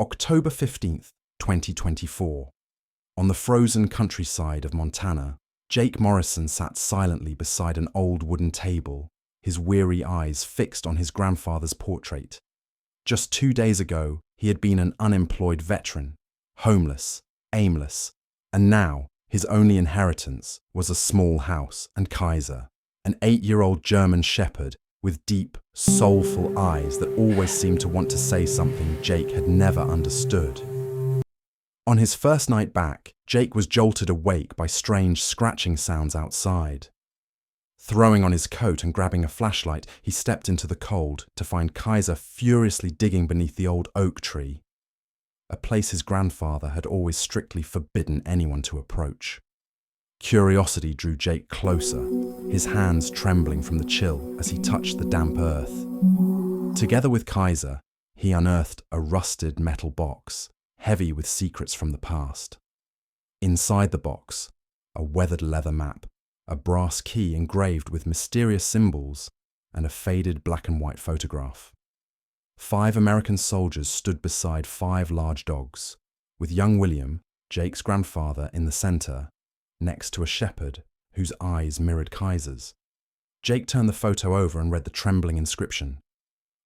October 15th, 2024. On the frozen countryside of Montana, Jake Morrison sat silently beside an old wooden table, his weary eyes fixed on his grandfather's portrait. Just 2 days ago, he had been an unemployed veteran, homeless, aimless, and now his only inheritance was a small house and Kaiser, an 8-year-old German shepherd with deep, soulful eyes that always seemed to want to say something Jake had never understood. On his first night back, Jake was jolted awake by strange scratching sounds outside. Throwing on his coat and grabbing a flashlight, he stepped into the cold to find Kaiser furiously digging beneath the old oak tree, a place his grandfather had always strictly forbidden anyone to approach. Curiosity drew Jake closer, his hands trembling from the chill as he touched the damp earth. Together with Kaiser, he unearthed a rusted metal box, heavy with secrets from the past. Inside the box, a weathered leather map, a brass key engraved with mysterious symbols, and a faded black and white photograph. 5 American soldiers stood beside 5 large dogs, with young William, Jake's grandfather, in the center, next to a shepherd whose eyes mirrored Kaiser's. Jake turned the photo over and read the trembling inscription.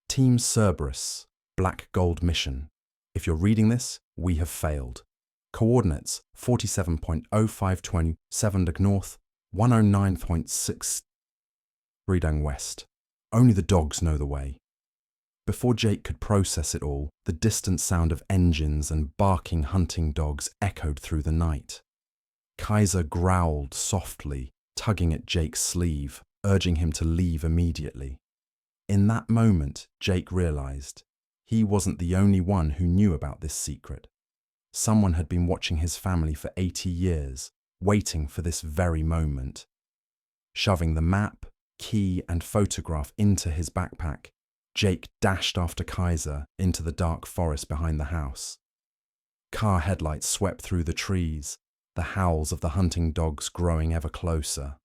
Team Cerberus, Black Gold Mission. If you're reading this, we have failed. Coordinates 47.0520 Sevenduk North, 109.6 Redang West. Only the dogs know the way. Before Jake could process it all, the distant sound of engines and barking hunting dogs echoed through the night. Kaiser growled softly, tugging at Jake's sleeve, urging him to leave immediately. In that moment, Jake realized he wasn't the only one who knew about this secret. Someone had been watching his family for 80 years, waiting for this very moment. Shoving the map, key, and photograph into his backpack, Jake dashed after Kaiser into the dark forest behind the house. Car headlights swept through the trees, the howls of the hunting dogs growing ever closer.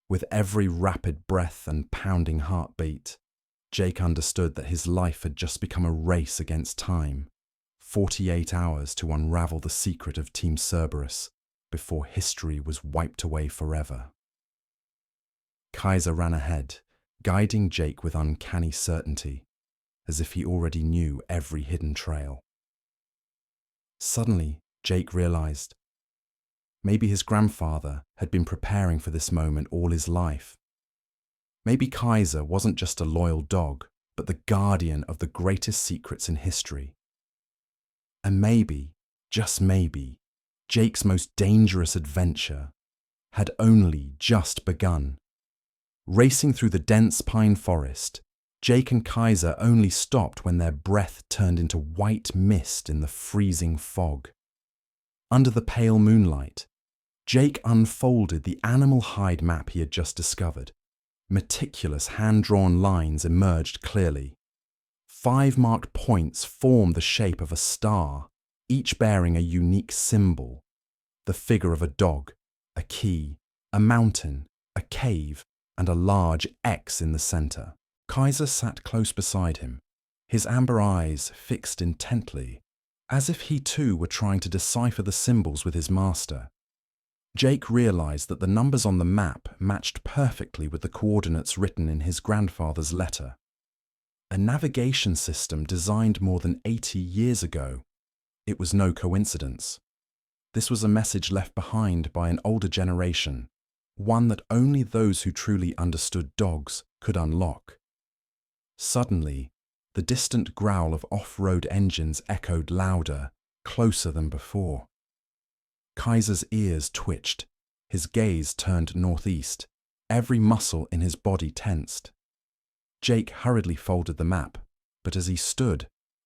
With every rapid breath and pounding heartbeat, Jake understood that his life had just become a race against time. 48 hours to unravel the secret of Team Cerberus before history was wiped away forever. Kaiser ran ahead, guiding Jake with uncanny certainty, as if he already knew every hidden trail. Suddenly, Jake realized maybe his grandfather had been preparing for this moment all his life. Maybe Kaiser wasn't just a loyal dog, but the guardian of the greatest secrets in history. And maybe, just maybe, Jake's most dangerous adventure had only just begun. Racing through the dense pine forest, Jake and Kaiser only stopped when their breath turned into white mist in the freezing fog. Under the pale moonlight, Jake unfolded the animal hide map he had just discovered. Meticulous hand-drawn lines emerged clearly. 5 marked points formed the shape of a star, each bearing a unique symbol. The figure of a dog, a key, a mountain, a cave, and a large X in the center. Kaiser sat close beside him, his amber eyes fixed intently, as if he too were trying to decipher the symbols with his master. Jake realized that the numbers on the map matched perfectly with the coordinates written in his grandfather's letter. A navigation system designed more than 80 years ago. It was no coincidence. This was a message left behind by an older generation, one that only those who truly understood dogs could unlock. Suddenly, the distant growl of off-road engines echoed louder, closer than before. Kaiser's ears twitched, his gaze turned northeast, every muscle in his body tensed. Jake hurriedly folded the map, but as he stood,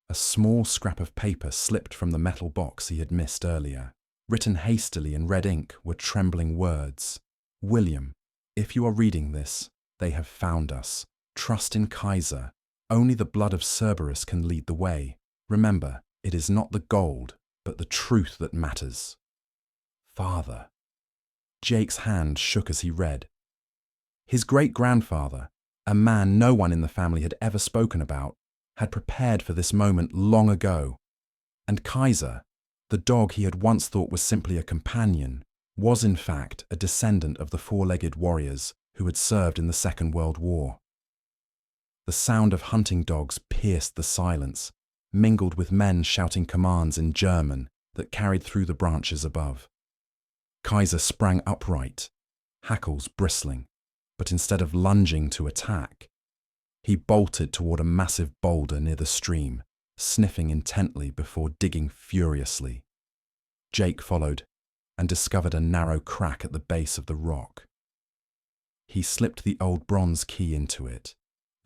a small scrap of paper slipped from the metal box he had missed earlier. Written hastily in red ink were trembling words. William, if you are reading this, they have found us. Trust in Kaiser. Only the blood of Cerberus can lead the way. Remember, it is not the gold, but the truth that matters. Father. Jake's hand shook as he read. His great-grandfather, a man no one in the family had ever spoken about, had prepared for this moment long ago, And Kaiser, the dog he had once thought was simply a companion, was in fact a descendant of the four-legged warriors who had served in the Second World War. The sound of hunting dogs pierced the silence, mingled with men shouting commands in German that carried through the branches above. Kaiser sprang upright, hackles bristling, but instead of lunging to attack, he bolted toward a massive boulder near the stream, sniffing intently before digging furiously. Jake followed and discovered a narrow crack at the base of the rock. He slipped the old bronze key into it,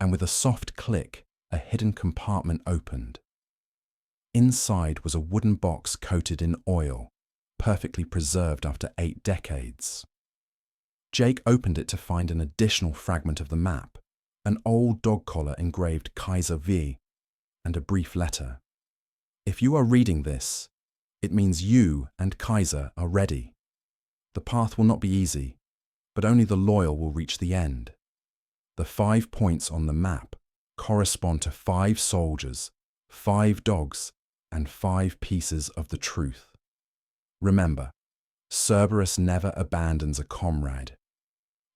and with a soft click, a hidden compartment opened. Inside was a wooden box coated in oil, perfectly preserved after 8 decades. Jake opened it to find an additional fragment of the map, an old dog collar engraved Kaiser WWII, and a brief letter. If you are reading this, it means you and Kaiser are ready. The path will not be easy, but only the loyal will reach the end. The 5 points on the map correspond to 5 soldiers, 5 dogs, and 5 pieces of the truth. Remember, Cerberus never abandons a comrade.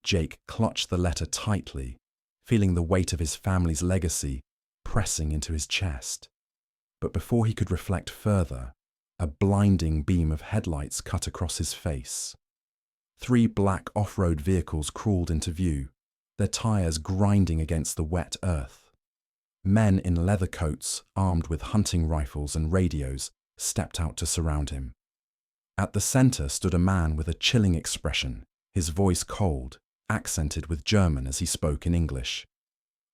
Jake clutched the letter tightly, feeling the weight of his family's legacy pressing into his chest. But before he could reflect further, a blinding beam of headlights cut across his face. 3 black off-road vehicles crawled into view, their tires grinding against the wet earth. Men in leather coats, armed with hunting rifles and radios, stepped out to surround him. At the center stood a man with a chilling expression, his voice cold, accented with German as he spoke in English.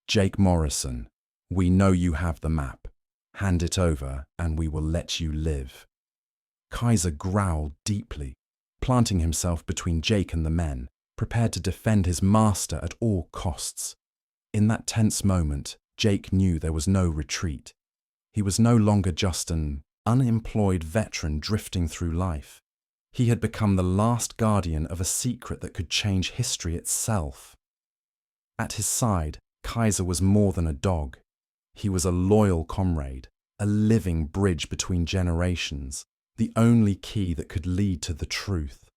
"Jake Morrison, we know you have the map. Hand it over and we will let you live." Kaiser growled deeply, planting himself between Jake and the men, prepared to defend his master at all costs. In that tense moment, Jake knew there was no retreat. He was no longer just an unemployed veteran drifting through life. He had become the last guardian of a secret that could change history itself. At his side, Kaiser was more than a dog. He was a loyal comrade, a living bridge between generations, the only key that could lead to the truth.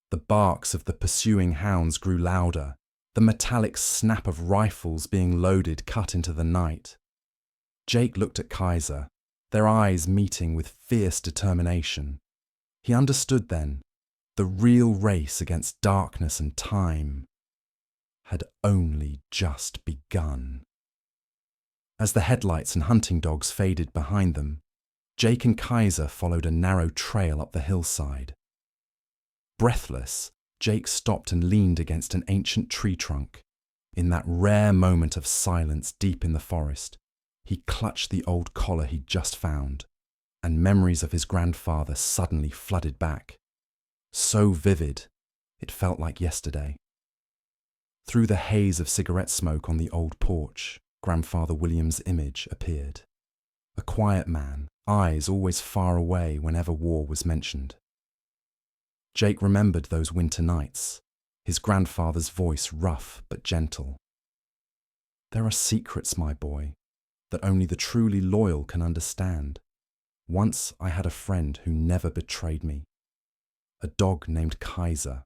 The barks of the pursuing hounds grew louder, the metallic snap of rifles being loaded cut into the night. Jake looked at Kaiser, their eyes meeting with fierce determination. He understood then, the real race against darkness and time had only just begun. As the headlights and hunting dogs faded behind them, Jake and Kaiser followed a narrow trail up the hillside. Breathless, Jake stopped and leaned against an ancient tree trunk. In that rare moment of silence deep in the forest, he clutched the old collar he'd just found, and memories of his grandfather suddenly flooded back. So vivid, it felt like yesterday. Through the haze of cigarette smoke on the old porch, Grandfather William's image appeared. A quiet man, eyes always far away whenever war was mentioned. Jake remembered those winter nights, his grandfather's voice rough but gentle. "There are secrets, my boy, that only the truly loyal can understand. Once I had a friend who never betrayed me. A dog named Kaiser."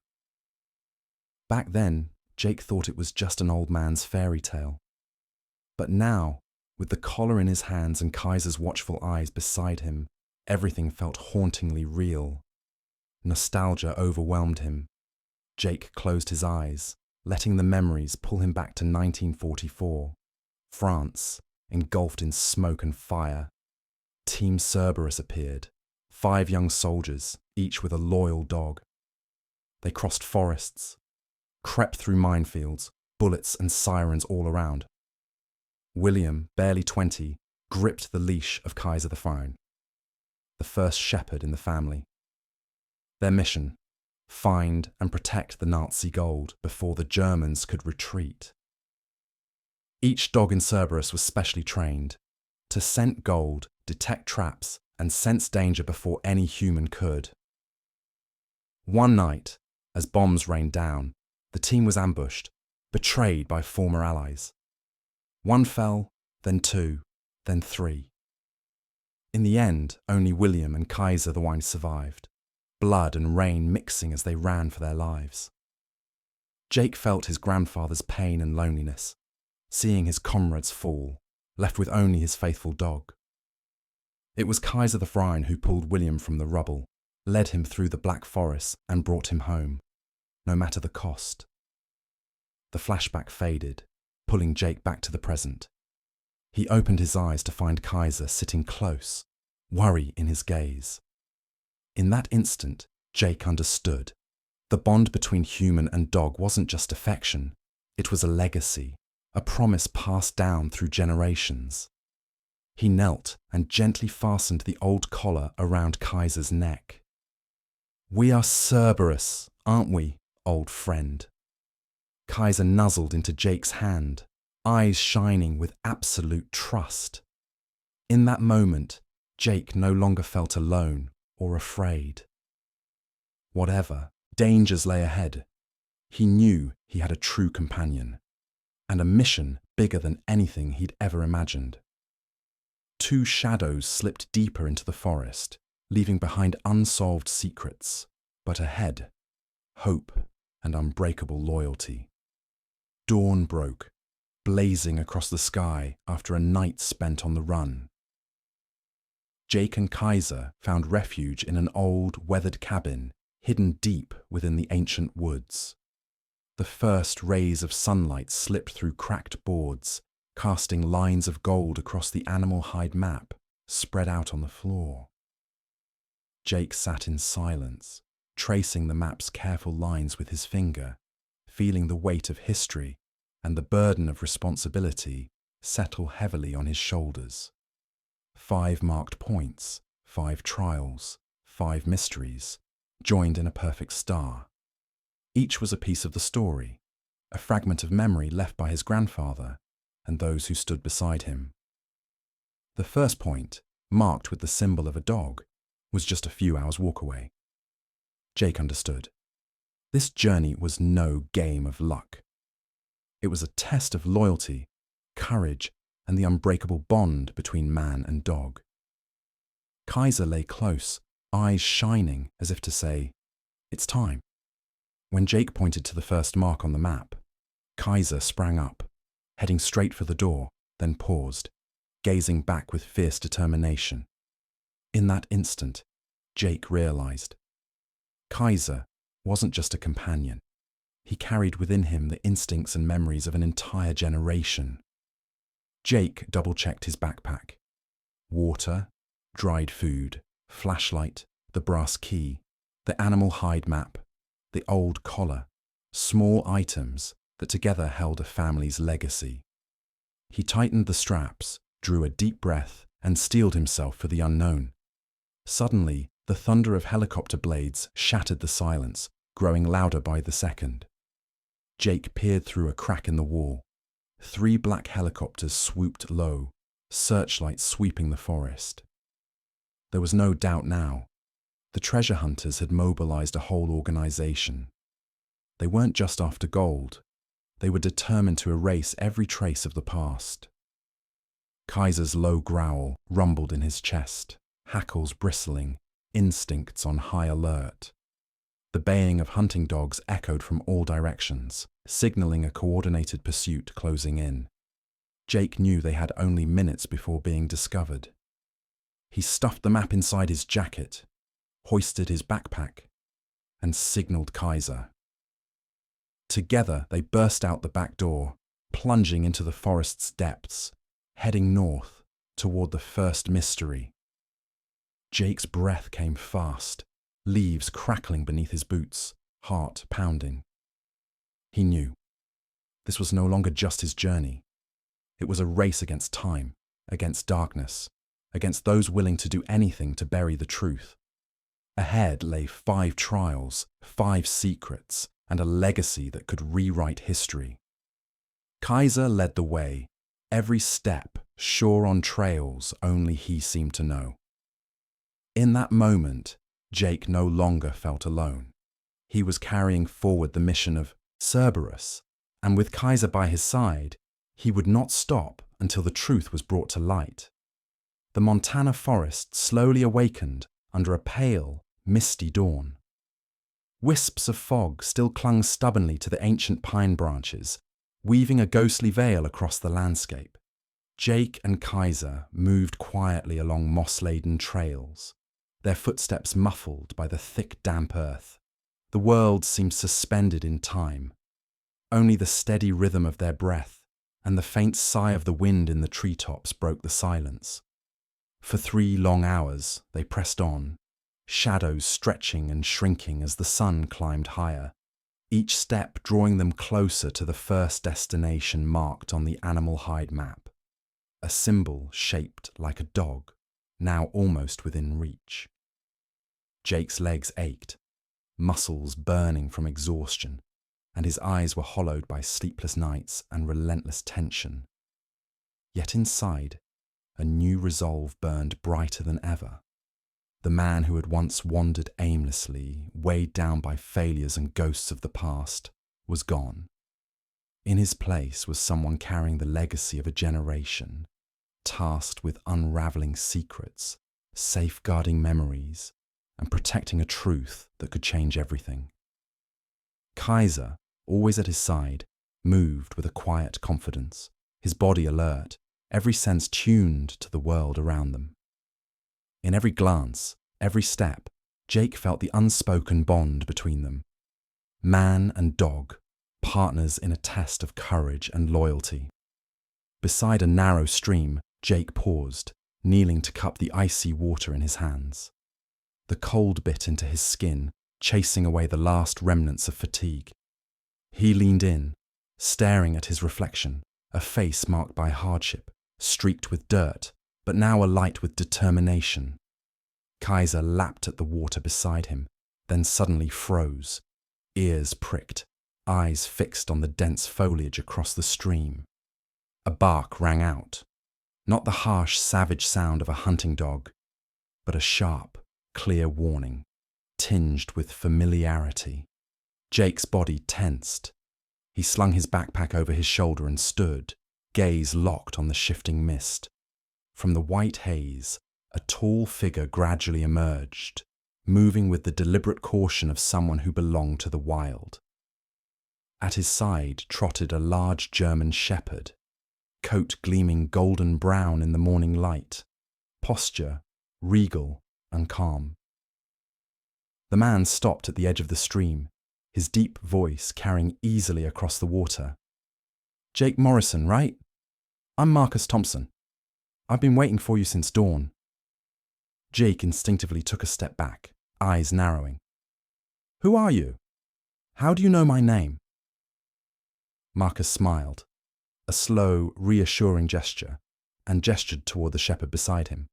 Back then, Jake thought it was just an old man's fairy tale. But now, with the collar in his hands and Kaiser's watchful eyes beside him, everything felt hauntingly real. Nostalgia overwhelmed him. Jake closed his eyes, letting the memories pull him back to 1944. France, engulfed in smoke and fire. Team Cerberus appeared, 5 young soldiers, each with a loyal dog. They crossed forests, crept through minefields, bullets and sirens all around. William, barely 20, gripped the leash of Kaiser the Fine, the first shepherd in the family. Their mission: find and protect the Nazi gold before the Germans could retreat. Each dog in Cerberus was specially trained to scent gold, detect traps, and sense danger before any human could. One night, as bombs rained down, the team was ambushed, betrayed by former allies. 1 fell, then 2, then 3. In the end, only William and Kaiser the wine survived, blood and rain mixing as they ran for their lives. Jake felt his grandfather's pain and loneliness, seeing his comrades fall, left with only his faithful dog. It was Kaiser the Friar who pulled William from the rubble, led him through the Black Forest and brought him home, no matter the cost. The flashback faded, pulling Jake back to the present. He opened his eyes to find Kaiser sitting close, worry in his gaze. In that instant, Jake understood. The bond between human and dog wasn't just affection, it was a legacy, a promise passed down through generations. He knelt and gently fastened the old collar around Kaiser's neck. "We are Cerberus, aren't we, old friend?" Kaiser nuzzled into Jake's hand, eyes shining with absolute trust. In that moment, Jake no longer felt alone or afraid. Whatever dangers lay ahead, he knew he had a true companion, and a mission bigger than anything he'd ever imagined. Two shadows slipped deeper into the forest, leaving behind unsolved secrets, but ahead, hope and unbreakable loyalty. Dawn broke, blazing across the sky after a night spent on the run. Jake and Kaiser found refuge in an old, weathered cabin hidden deep within the ancient woods. The first rays of sunlight slipped through cracked boards, casting lines of gold across the animal hide map spread out on the floor. Jake sat in silence, tracing the map's careful lines with his finger, feeling the weight of history and the burden of responsibility settle heavily on his shoulders. 5 marked points, 5 trials, 5 mysteries, joined in a perfect star. Each was a piece of the story, a fragment of memory left by his grandfather and those who stood beside him. The first point, marked with the symbol of a dog, was just a few hours' walk away. Jake understood. This journey was no game of luck. It was a test of loyalty, courage, and the unbreakable bond between man and dog. Kaiser lay close, eyes shining as if to say, "It's time." When Jake pointed to the first mark on the map, Kaiser sprang up, heading straight for the door, then paused, gazing back with fierce determination. In that instant, Jake realized. Kaiser wasn't just a companion. He carried within him the instincts and memories of an entire generation. Jake double-checked his backpack. Water, dried food, flashlight, the brass key, the animal hide map, the old collar, small items that together held a family's legacy. He tightened the straps, drew a deep breath, and steeled himself for the unknown. Suddenly, the thunder of helicopter blades shattered the silence, growing louder by the second. Jake peered through a crack in the wall. 3 black helicopters swooped low, searchlights sweeping the forest. There was no doubt now. The treasure hunters had mobilized a whole organization. They weren't just after gold. They were determined to erase every trace of the past. Kaiser's low growl rumbled in his chest, hackles bristling, instincts on high alert. The baying of hunting dogs echoed from all directions, signaling a coordinated pursuit closing in. Jake knew they had only minutes before being discovered. He stuffed the map inside his jacket, hoisted his backpack, and signaled Kaiser. Together they burst out the back door, plunging into the forest's depths, heading north toward the first mystery. Jake's breath came fast, leaves crackling beneath his boots, heart pounding. He knew. This was no longer just his journey. It was a race against time, against darkness, against those willing to do anything to bury the truth. Ahead lay 5 trials, 5 secrets, and a legacy that could rewrite history. Kaiser led the way, every step sure on trails only he seemed to know. In that moment, Jake no longer felt alone. He was carrying forward the mission of Cerberus, and with Kaiser by his side, he would not stop until the truth was brought to light. the Montana forest slowly awakened under a pale, misty dawn. Wisps of fog still clung stubbornly to the ancient pine branches, weaving a ghostly veil across the landscape. Jake and Kaiser moved quietly along moss-laden trails, their footsteps muffled by the thick, damp earth. The world seemed suspended in time. Only the steady rhythm of their breath and the faint sigh of the wind in the treetops broke the silence. For 3 long hours they pressed on, shadows stretching and shrinking as the sun climbed higher, each step drawing them closer to the first destination marked on the animal hide map, a symbol shaped like a dog, now almost within reach. Jake's legs ached, muscles burning from exhaustion, and his eyes were hollowed by sleepless nights and relentless tension. Yet inside, a new resolve burned brighter than ever. The man who had once wandered aimlessly, weighed down by failures and ghosts of the past, was gone. In his place was someone carrying the legacy of a generation, tasked with unraveling secrets, safeguarding memories, and protecting a truth that could change everything. Kaiser, always at his side, moved with a quiet confidence, his body alert, every sense tuned to the world around them. In every glance, every step, Jake felt the unspoken bond between them. Man and dog, partners in a test of courage and loyalty. Beside a narrow stream, Jake paused, kneeling to cup the icy water in his hands. The cold bit into his skin, chasing away the last remnants of fatigue. He leaned in, staring at his reflection, a face marked by hardship, streaked with dirt, but now alight with determination. Kaiser lapped at the water beside him, then suddenly froze, ears pricked, eyes fixed on the dense foliage across the stream. A bark rang out, not the harsh, savage sound of a hunting dog, but a sharp, clear warning, tinged with familiarity. Jake's body tensed. He slung his backpack over his shoulder and stood, gaze locked on the shifting mist. From the white haze, a tall figure gradually emerged, moving with the deliberate caution of someone who belonged to the wild. At his side trotted a large German shepherd, coat gleaming golden brown in the morning light, posture regal and calm. The man stopped at the edge of the stream, his deep voice carrying easily across the water. "Jake Morrison, right? I'm Marcus Thompson. I've been waiting for you since dawn." Jake instinctively took a step back, eyes narrowing. "Who are you? How do you know my name?" Marcus smiled, a slow, reassuring gesture, and gestured toward the shepherd beside him.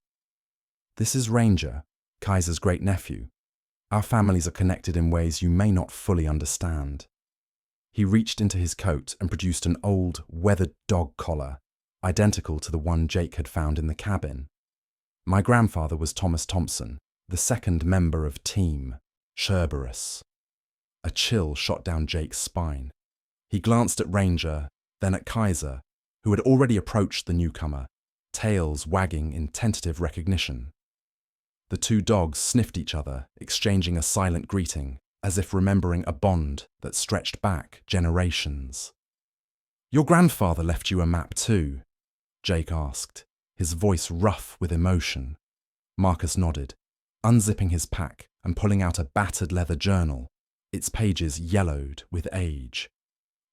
"This is Ranger, Kaiser's great-nephew. Our families are connected in ways you may not fully understand." He reached into his coat and produced an old, weathered dog collar, identical to the one Jake had found in the cabin. "My grandfather was Thomas Thompson, the second member of Team Cerberus." A chill shot down Jake's spine. He glanced at Ranger, then at Kaiser, who had already approached the newcomer, tails wagging in tentative recognition. The 2 dogs sniffed each other, exchanging a silent greeting, as if remembering a bond that stretched back generations. "Your grandfather left you a map too?" Jake asked, his voice rough with emotion. Marcus nodded, unzipping his pack and pulling out a battered leather journal, its pages yellowed with age.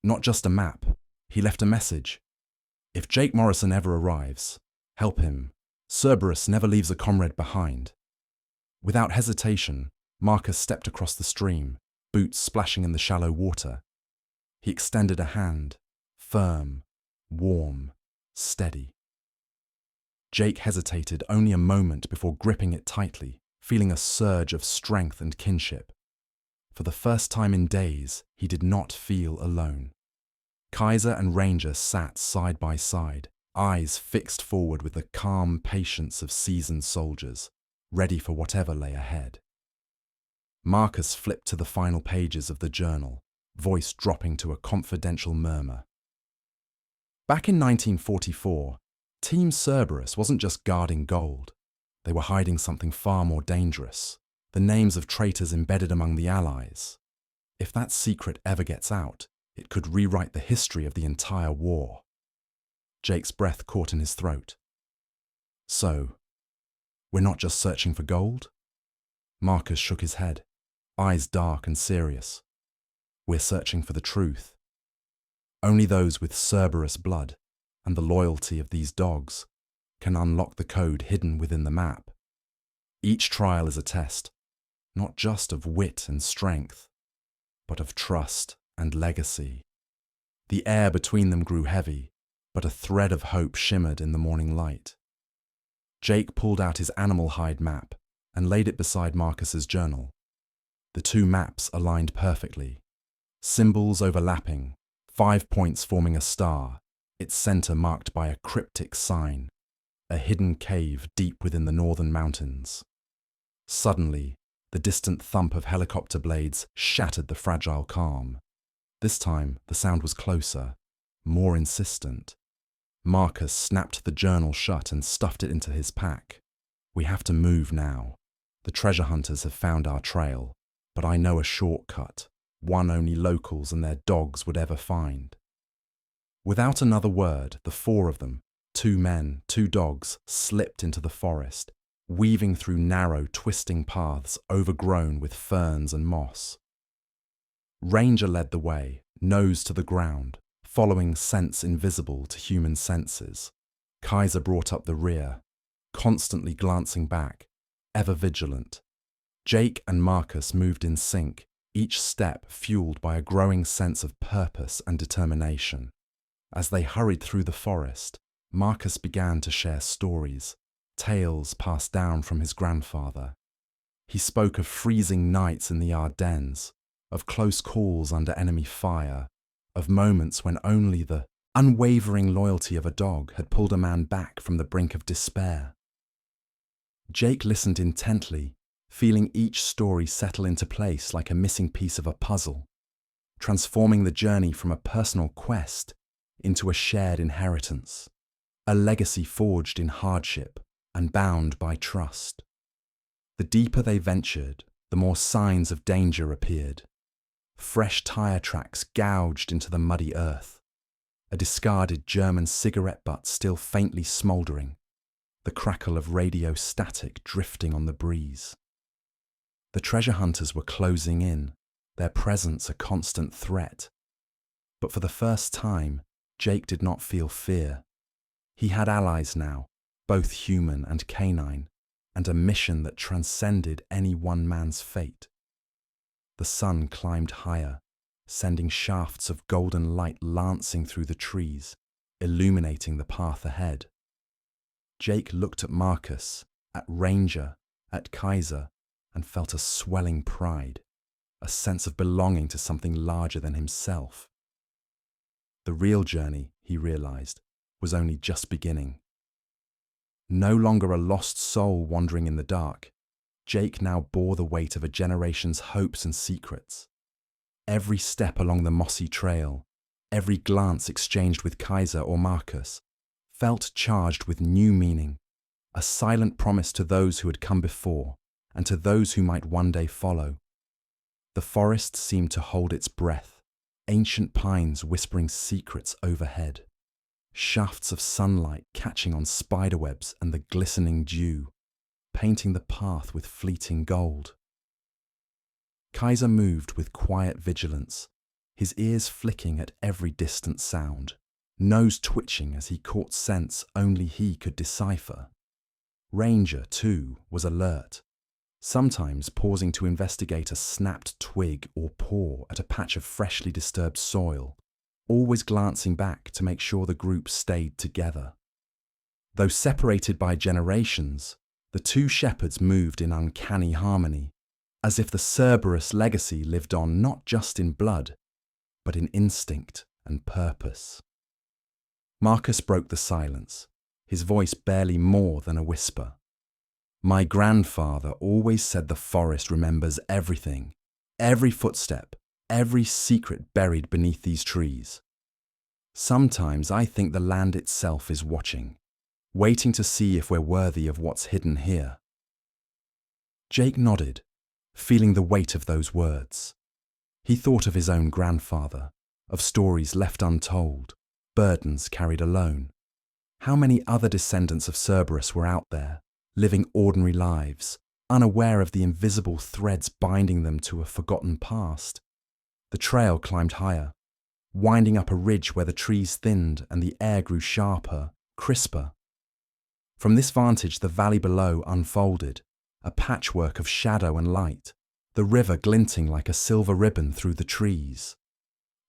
Not just a map, he left a message. "If Jake Morrison ever arrives, help him. Cerberus never leaves a comrade behind." Without hesitation, Marcus stepped across the stream, boots splashing in the shallow water. He extended a hand, firm, warm, steady. Jake hesitated only a moment before gripping it tightly, feeling a surge of strength and kinship. For the first time in days, he did not feel alone. Kaiser and Ranger sat side by side, eyes fixed forward with the calm patience of seasoned soldiers, ready for whatever lay ahead. Marcus flipped to the final pages of the journal, voice dropping to a confidential murmur. "Back in 1944, Team Cerberus wasn't just guarding gold. They were hiding something far more dangerous, the names of traitors embedded among the allies. If that secret ever gets out, it could rewrite the history of the entire war. Jake's breath caught in his throat. So, we're not just searching for gold? Marcus shook his head, eyes dark and serious. We're searching for the truth. Only those with Cerberus blood and the loyalty of these dogs can unlock the code hidden within the map. Each trial is a test, not just of wit and strength, but of trust and legacy. The air between them grew heavy, but a thread of hope shimmered in the morning light. Jake pulled out his animal hide map and laid it beside Marcus's journal. The two maps aligned perfectly, symbols overlapping, 5 points forming a star, its center marked by a cryptic sign, a hidden cave deep within the northern mountains. Suddenly, the distant thump of helicopter blades shattered the fragile calm. This time, the sound was closer, more insistent. Marcus snapped the journal shut and stuffed it into his pack. We have to move now. The treasure hunters have found our trail, but I know a shortcut, one only locals and their dogs would ever find. Without another word, the four of them, 2 men, 2 dogs, slipped into the forest, weaving through narrow, twisting paths overgrown with ferns and moss. Ranger led the way, nose to the ground, following scents invisible to human senses. Kaiser brought up the rear, constantly glancing back, ever vigilant. Jake and Marcus moved in sync, each step fueled by a growing sense of purpose and determination. As they hurried through the forest, Marcus began to share stories, tales passed down from his grandfather. He spoke of freezing nights in the Ardennes, of close calls under enemy fire, of moments when only the unwavering loyalty of a dog had pulled a man back from the brink of despair. Jake listened intently, feeling each story settle into place like a missing piece of a puzzle, transforming the journey from a personal quest into a shared inheritance, a legacy forged in hardship and bound by trust. The deeper they ventured, the more signs of danger appeared. Fresh tire tracks gouged into the muddy earth, a discarded German cigarette butt still faintly smouldering, the crackle of radio static drifting on the breeze. The treasure hunters were closing in, their presence a constant threat. But for the first time, Jake did not feel fear. He had allies now, both human and canine, and a mission that transcended any one man's fate. The sun climbed higher, sending shafts of golden light lancing through the trees, illuminating the path ahead. Jake looked at Marcus, at Ranger, at Kaiser, and felt a swelling pride, a sense of belonging to something larger than himself. The real journey, he realized, was only just beginning. No longer a lost soul wandering in the dark, Jake now bore the weight of a generation's hopes and secrets. Every step along the mossy trail, every glance exchanged with Kaiser or Marcus, felt charged with new meaning, a silent promise to those who had come before and to those who might one day follow. The forest seemed to hold its breath, ancient pines whispering secrets overhead, shafts of sunlight catching on spiderwebs and the glistening dew, painting the path with fleeting gold. Kaiser moved with quiet vigilance, his ears flicking at every distant sound, nose twitching as he caught scents only he could decipher. Ranger, too, was alert, sometimes pausing to investigate a snapped twig or paw at a patch of freshly disturbed soil, always glancing back to make sure the group stayed together. Though separated by generations, the two shepherds moved in uncanny harmony, as if the Cerberus legacy lived on not just in blood, but in instinct and purpose. Marcus broke the silence, his voice barely more than a whisper. My grandfather always said the forest remembers everything, every footstep, every secret buried beneath these trees. Sometimes I think the land itself is watching, waiting to see if we're worthy of what's hidden here. Jake nodded, feeling the weight of those words. He thought of his own grandfather, of stories left untold, burdens carried alone. How many other descendants of Cerberus were out there, living ordinary lives, unaware of the invisible threads binding them to a forgotten past? The trail climbed higher, winding up a ridge where the trees thinned and the air grew sharper, crisper. From this vantage, the valley below unfolded, a patchwork of shadow and light, the river glinting like a silver ribbon through the trees.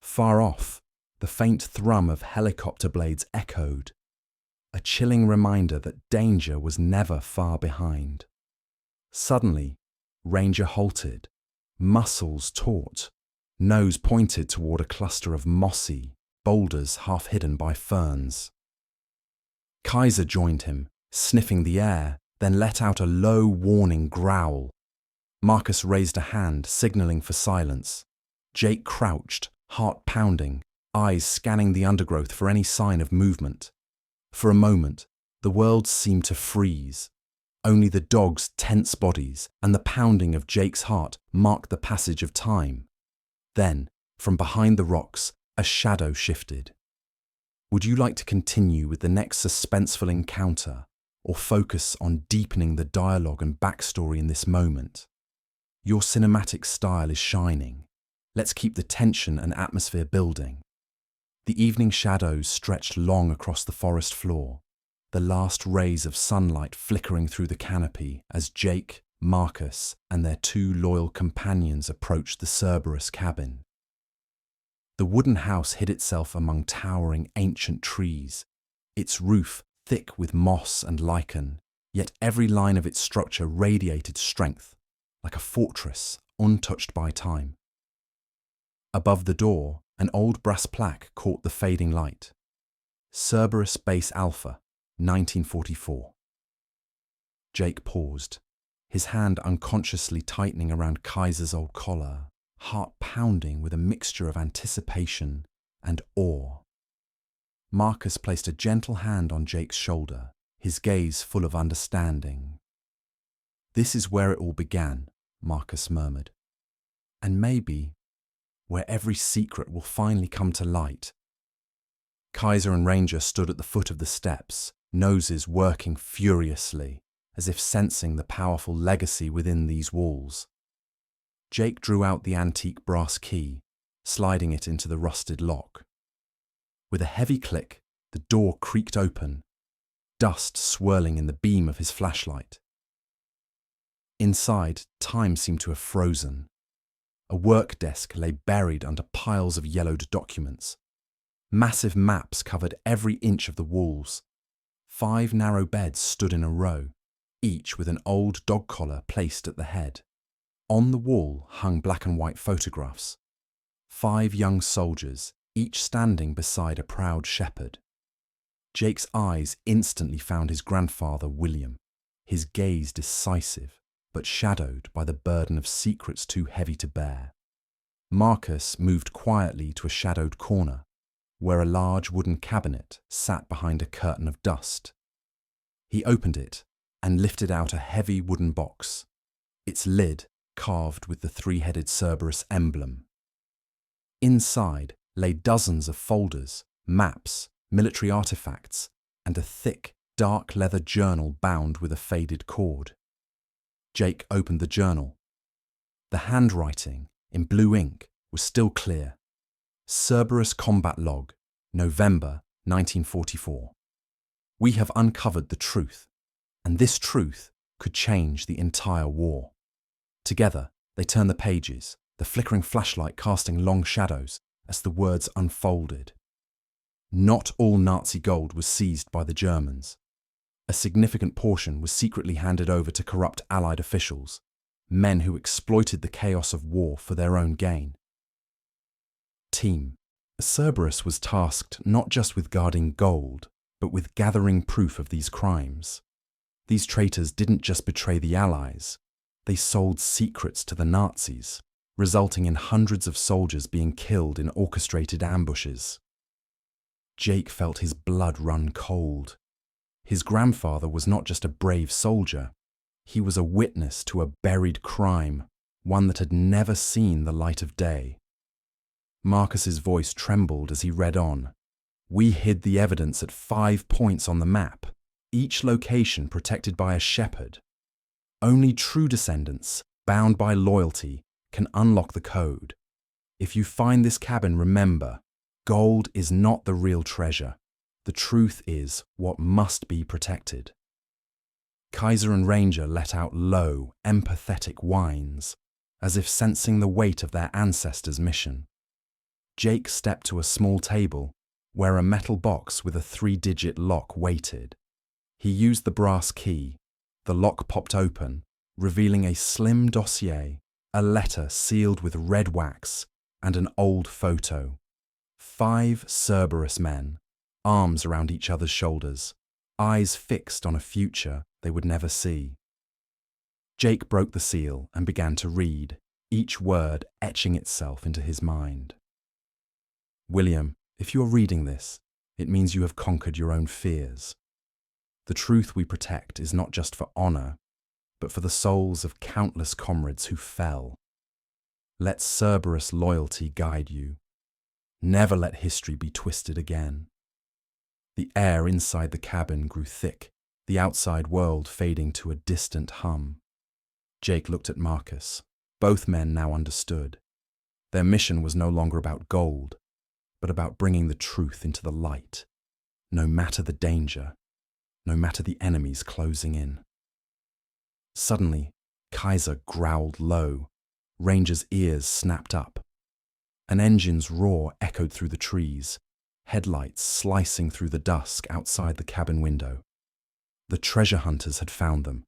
Far off, the faint thrum of helicopter blades echoed, a chilling reminder that danger was never far behind. Suddenly, Ranger halted, muscles taut, nose pointed toward a cluster of mossy boulders half hidden by ferns. Kaiser joined him, sniffing the air, then let out a low, warning growl. Marcus raised a hand, signaling for silence. Jake crouched, heart pounding, eyes scanning the undergrowth for any sign of movement. For a moment, the world seemed to freeze. Only the dogs' tense bodies and the pounding of Jake's heart marked the passage of time. Then, from behind the rocks, a shadow shifted. Would you like to continue with the next suspenseful encounter, or focus on deepening the dialogue and backstory in this moment? Your cinematic style is shining. Let's keep the tension and atmosphere building. The evening shadows stretched long across the forest floor, the last rays of sunlight flickering through the canopy as Jake, Marcus, and their two loyal companions approached the Cerberus cabin. The wooden house hid itself among towering ancient trees, its roof thick with moss and lichen, yet every line of its structure radiated strength, like a fortress untouched by time. Above the door, an old brass plaque caught the fading light. Cerberus Base Alpha, 1944. Jake paused, his hand unconsciously tightening around Kaiser's old collar, heart pounding with a mixture of anticipation and awe. Marcus placed a gentle hand on Jake's shoulder, his gaze full of understanding. "This is where it all began," Marcus murmured. "And maybe where every secret will finally come to light." Kaiser and Ranger stood at the foot of the steps, noses working furiously, as if sensing the powerful legacy within these walls. Jake drew out the antique brass key, sliding it into the rusted lock. With a heavy click, the door creaked open, dust swirling in the beam of his flashlight. Inside, time seemed to have frozen. A work desk lay buried under piles of yellowed documents. Massive maps covered every inch of the walls. 5 narrow beds stood in a row, each with an old dog collar placed at the head. On the wall hung black and white photographs. 5 young soldiers, each standing beside a proud shepherd. Jake's eyes instantly found his grandfather William, his gaze decisive, but shadowed by the burden of secrets too heavy to bear. Marcus moved quietly to a shadowed corner, where a large wooden cabinet sat behind a curtain of dust. He opened it and lifted out a heavy wooden box, its lid carved with the 3-headed Cerberus emblem. Inside lay dozens of folders, maps, military artifacts, and a thick, dark leather journal bound with a faded cord. Jake opened the journal. The handwriting, in blue ink, was still clear. Cerberus Combat Log, November 1944. We have uncovered the truth, and this truth could change the entire war. Together, they turned the pages, the flickering flashlight casting long shadows as the words unfolded. Not all Nazi gold was seized by the Germans. A significant portion was secretly handed over to corrupt Allied officials, men who exploited the chaos of war for their own gain. Team Cerberus was tasked not just with guarding gold, but with gathering proof of these crimes. These traitors didn't just betray the Allies, they sold secrets to the Nazis, resulting in hundreds of soldiers being killed in orchestrated ambushes. Jake felt his blood run cold. His grandfather was not just a brave soldier, he was a witness to a buried crime, one that had never seen the light of day. Marcus's voice trembled as he read on. We hid the evidence at 5 points on the map, each location protected by a shepherd. Only true descendants, bound by loyalty, can unlock the code. If you find this cabin, remember, gold is not the real treasure. The truth is what must be protected. Kaiser and Ranger let out low, empathetic whines, as if sensing the weight of their ancestors' mission. Jake stepped to a small table where a metal box with a 3-digit lock waited. He used the brass key. The lock popped open, revealing a slim dossier, a letter sealed with red wax, and an old photo. 5 Cerberus men, arms around each other's shoulders, eyes fixed on a future they would never see. Jake broke the seal and began to read, each word etching itself into his mind. William, if you are reading this, it means you have conquered your own fears. The truth we protect is not just for honor, but for the souls of countless comrades who fell. Let Cerberus loyalty guide you. Never let history be twisted again. The air inside the cabin grew thick, the outside world fading to a distant hum. Jake looked at Marcus. Both men now understood. Their mission was no longer about gold, but about bringing the truth into the light, no matter the danger, no matter the enemies closing in. Suddenly, Kaiser growled low. Ranger's ears snapped up. An engine's roar echoed through the trees, headlights slicing through the dusk outside the cabin window. The treasure hunters had found them.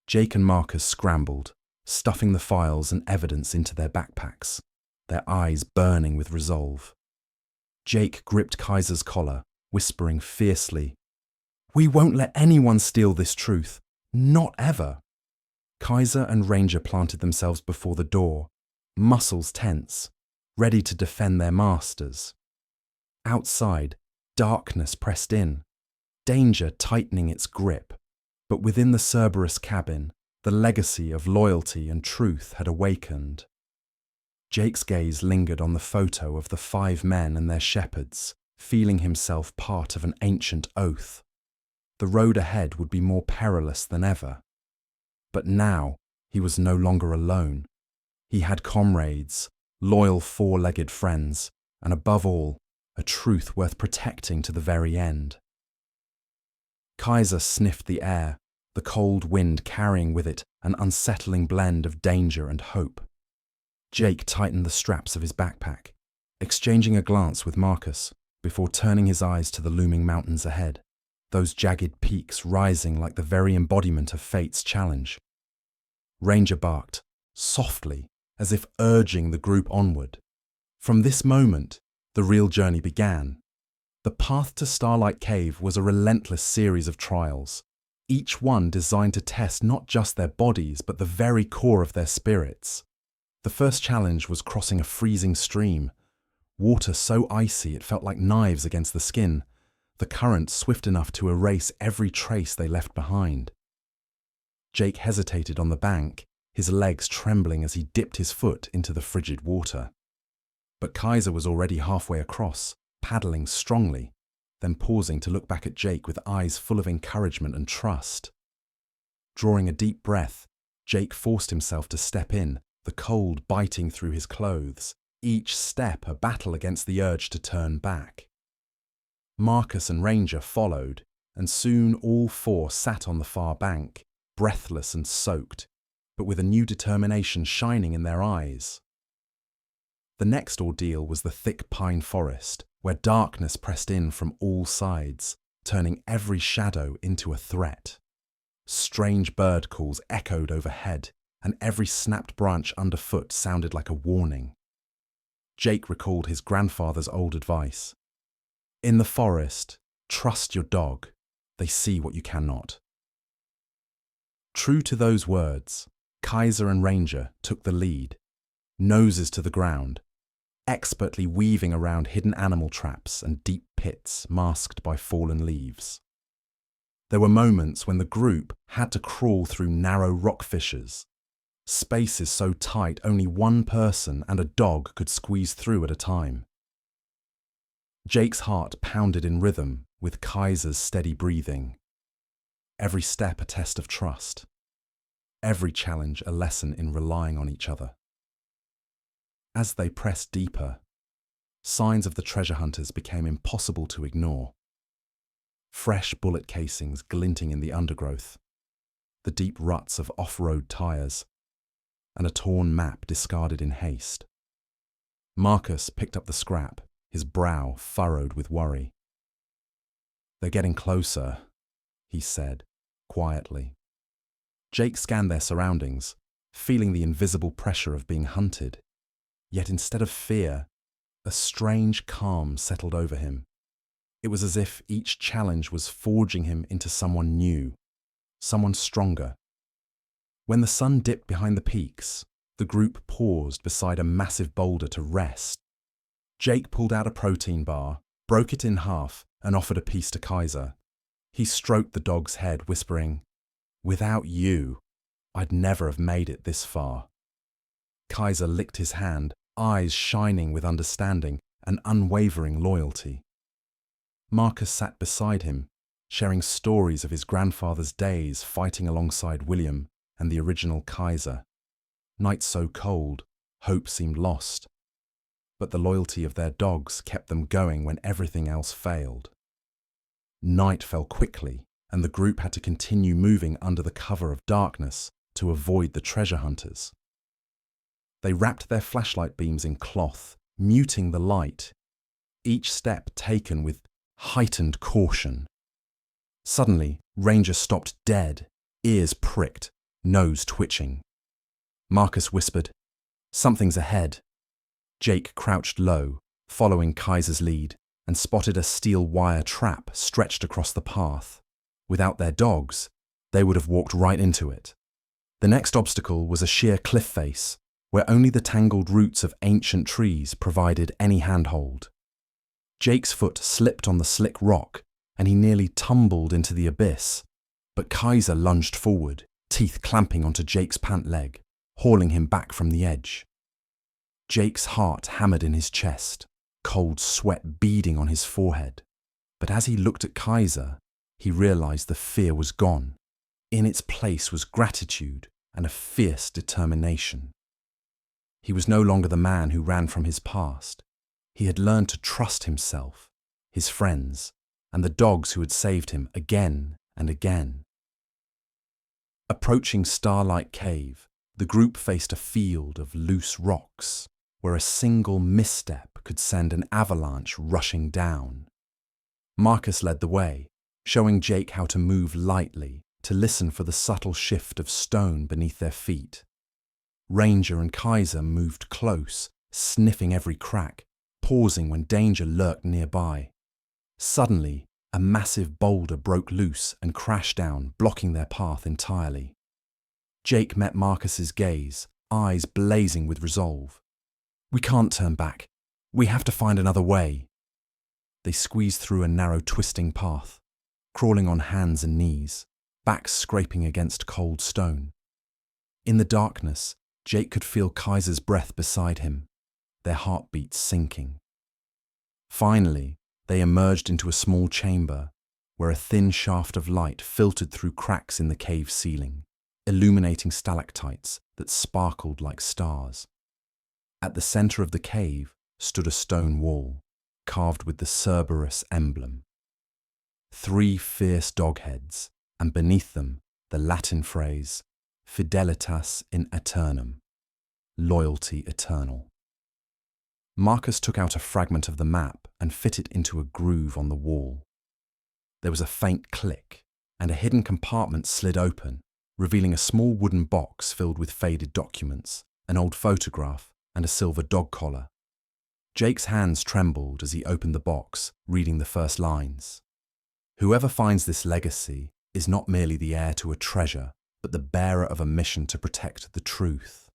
Jake and Marcus scrambled, stuffing the files and evidence into their backpacks, their eyes burning with resolve. Jake gripped Kaiser's collar, whispering fiercely, "We won't let anyone steal this truth. Not ever." Kaiser and Ranger planted themselves before the door, muscles tense, ready to defend their masters. Outside, darkness pressed in, danger tightening its grip, but within the Cerberus cabin, the legacy of loyalty and truth had awakened. Jake's gaze lingered on the photo of the 5 men and their shepherds, feeling himself part of an ancient oath. The road ahead would be more perilous than ever. But now he was no longer alone. He had comrades, loyal 4-legged friends, and above all, a truth worth protecting to the very end. Kaiser sniffed the air, the cold wind carrying with it an unsettling blend of danger and hope. Jake tightened the straps of his backpack, exchanging a glance with Marcus before turning his eyes to the looming mountains ahead, those jagged peaks rising like the very embodiment of fate's challenge. Ranger barked, softly, as if urging the group onward. From this moment, the real journey began. The path to Starlight Cave was a relentless series of trials, each one designed to test not just their bodies but the very core of their spirits. The first challenge was crossing a freezing stream, water so icy it felt like knives against the skin, the current swift enough to erase every trace they left behind. Jake hesitated on the bank, his legs trembling as he dipped his foot into the frigid water. But Kaiser was already halfway across, paddling strongly, then pausing to look back at Jake with eyes full of encouragement and trust. Drawing a deep breath, Jake forced himself to step in, the cold biting through his clothes, each step a battle against the urge to turn back. Marcus and Ranger followed, and soon all 4 sat on the far bank, breathless and soaked, but with a new determination shining in their eyes. The next ordeal was the thick pine forest, where darkness pressed in from all sides, turning every shadow into a threat. Strange bird calls echoed overhead, and every snapped branch underfoot sounded like a warning. Jake recalled his grandfather's old advice. In the forest, trust your dog. They see what you cannot. True to those words, Kaiser and Ranger took the lead, noses to the ground, expertly weaving around hidden animal traps and deep pits masked by fallen leaves. There were moments when the group had to crawl through narrow rock fissures, spaces so tight only one person and a dog could squeeze through at a time. Jake's heart pounded in rhythm with Kaiser's steady breathing. Every step a test of trust. Every challenge a lesson in relying on each other. As they pressed deeper, signs of the treasure hunters became impossible to ignore. Fresh bullet casings glinting in the undergrowth, the deep ruts of off-road tires, and a torn map discarded in haste. Marcus picked up the scrap, his brow furrowed with worry. "They're getting closer," he said, quietly. Jake scanned their surroundings, feeling the invisible pressure of being hunted. Yet instead of fear, a strange calm settled over him. It was as if each challenge was forging him into someone new, someone stronger. When the sun dipped behind the peaks, the group paused beside a massive boulder to rest. Jake pulled out a protein bar, broke it in half, and offered a piece to Kaiser. He stroked the dog's head, whispering, "Without you, I'd never have made it this far." Kaiser licked his hand, eyes shining with understanding and unwavering loyalty. Marcus sat beside him, sharing stories of his grandfather's days fighting alongside William and the original Kaiser. Nights so cold, hope seemed lost. But the loyalty of their dogs kept them going when everything else failed. Night fell quickly, and the group had to continue moving under the cover of darkness to avoid the treasure hunters. They wrapped their flashlight beams in cloth, muting the light, each step taken with heightened caution. Suddenly, Ranger stopped dead, ears pricked, nose twitching. Marcus whispered, "Something's ahead." Jake crouched low, following Kaiser's lead, and spotted a steel wire trap stretched across the path. Without their dogs, they would have walked right into it. The next obstacle was a sheer cliff face, where only the tangled roots of ancient trees provided any handhold. Jake's foot slipped on the slick rock, and he nearly tumbled into the abyss, but Kaiser lunged forward, teeth clamping onto Jake's pant leg, hauling him back from the edge. Jake's heart hammered in his chest, cold sweat beading on his forehead. But as he looked at Kaiser, he realized the fear was gone. In its place was gratitude and a fierce determination. He was no longer the man who ran from his past. He had learned to trust himself, his friends, and the dogs who had saved him again and again. Approaching Starlight Cave, the group faced a field of loose rocks, where a single misstep could send an avalanche rushing down. Marcus led the way, showing Jake how to move lightly, to listen for the subtle shift of stone beneath their feet. Ranger and Kaiser moved close, sniffing every crack, pausing when danger lurked nearby. Suddenly, a massive boulder broke loose and crashed down, blocking their path entirely. Jake met Marcus's gaze, eyes blazing with resolve. "We can't turn back. We have to find another way." They squeezed through a narrow, twisting path, crawling on hands and knees, backs scraping against cold stone. In the darkness, Jake could feel Kaiser's breath beside him, their heartbeats sinking. Finally, they emerged into a small chamber, where a thin shaft of light filtered through cracks in the cave ceiling, illuminating stalactites that sparkled like stars. At the center of the cave stood a stone wall, carved with the Cerberus emblem. 3 fierce dog heads, and beneath them the Latin phrase, Fidelitas in aeternum, loyalty eternal. Marcus took out a fragment of the map and fit it into a groove on the wall. There was a faint click, and a hidden compartment slid open, revealing a small wooden box filled with faded documents, an old photograph, and a silver dog collar. Jake's hands trembled as he opened the box, reading the first lines. "Whoever finds this legacy is not merely the heir to a treasure, but the bearer of a mission to protect the truth.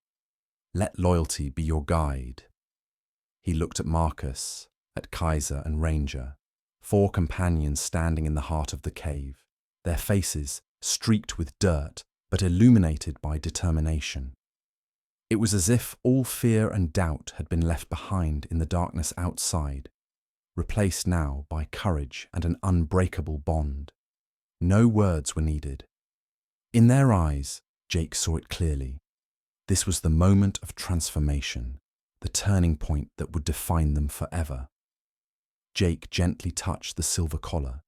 Let loyalty be your guide." He looked at Marcus, at Kaiser and Ranger, 4 companions standing in the heart of the cave, their faces streaked with dirt but illuminated by determination. It was as if all fear and doubt had been left behind in the darkness outside, replaced now by courage and an unbreakable bond. No words were needed. In their eyes, Jake saw it clearly. This was the moment of transformation, the turning point that would define them forever. Jake gently touched the silver collar,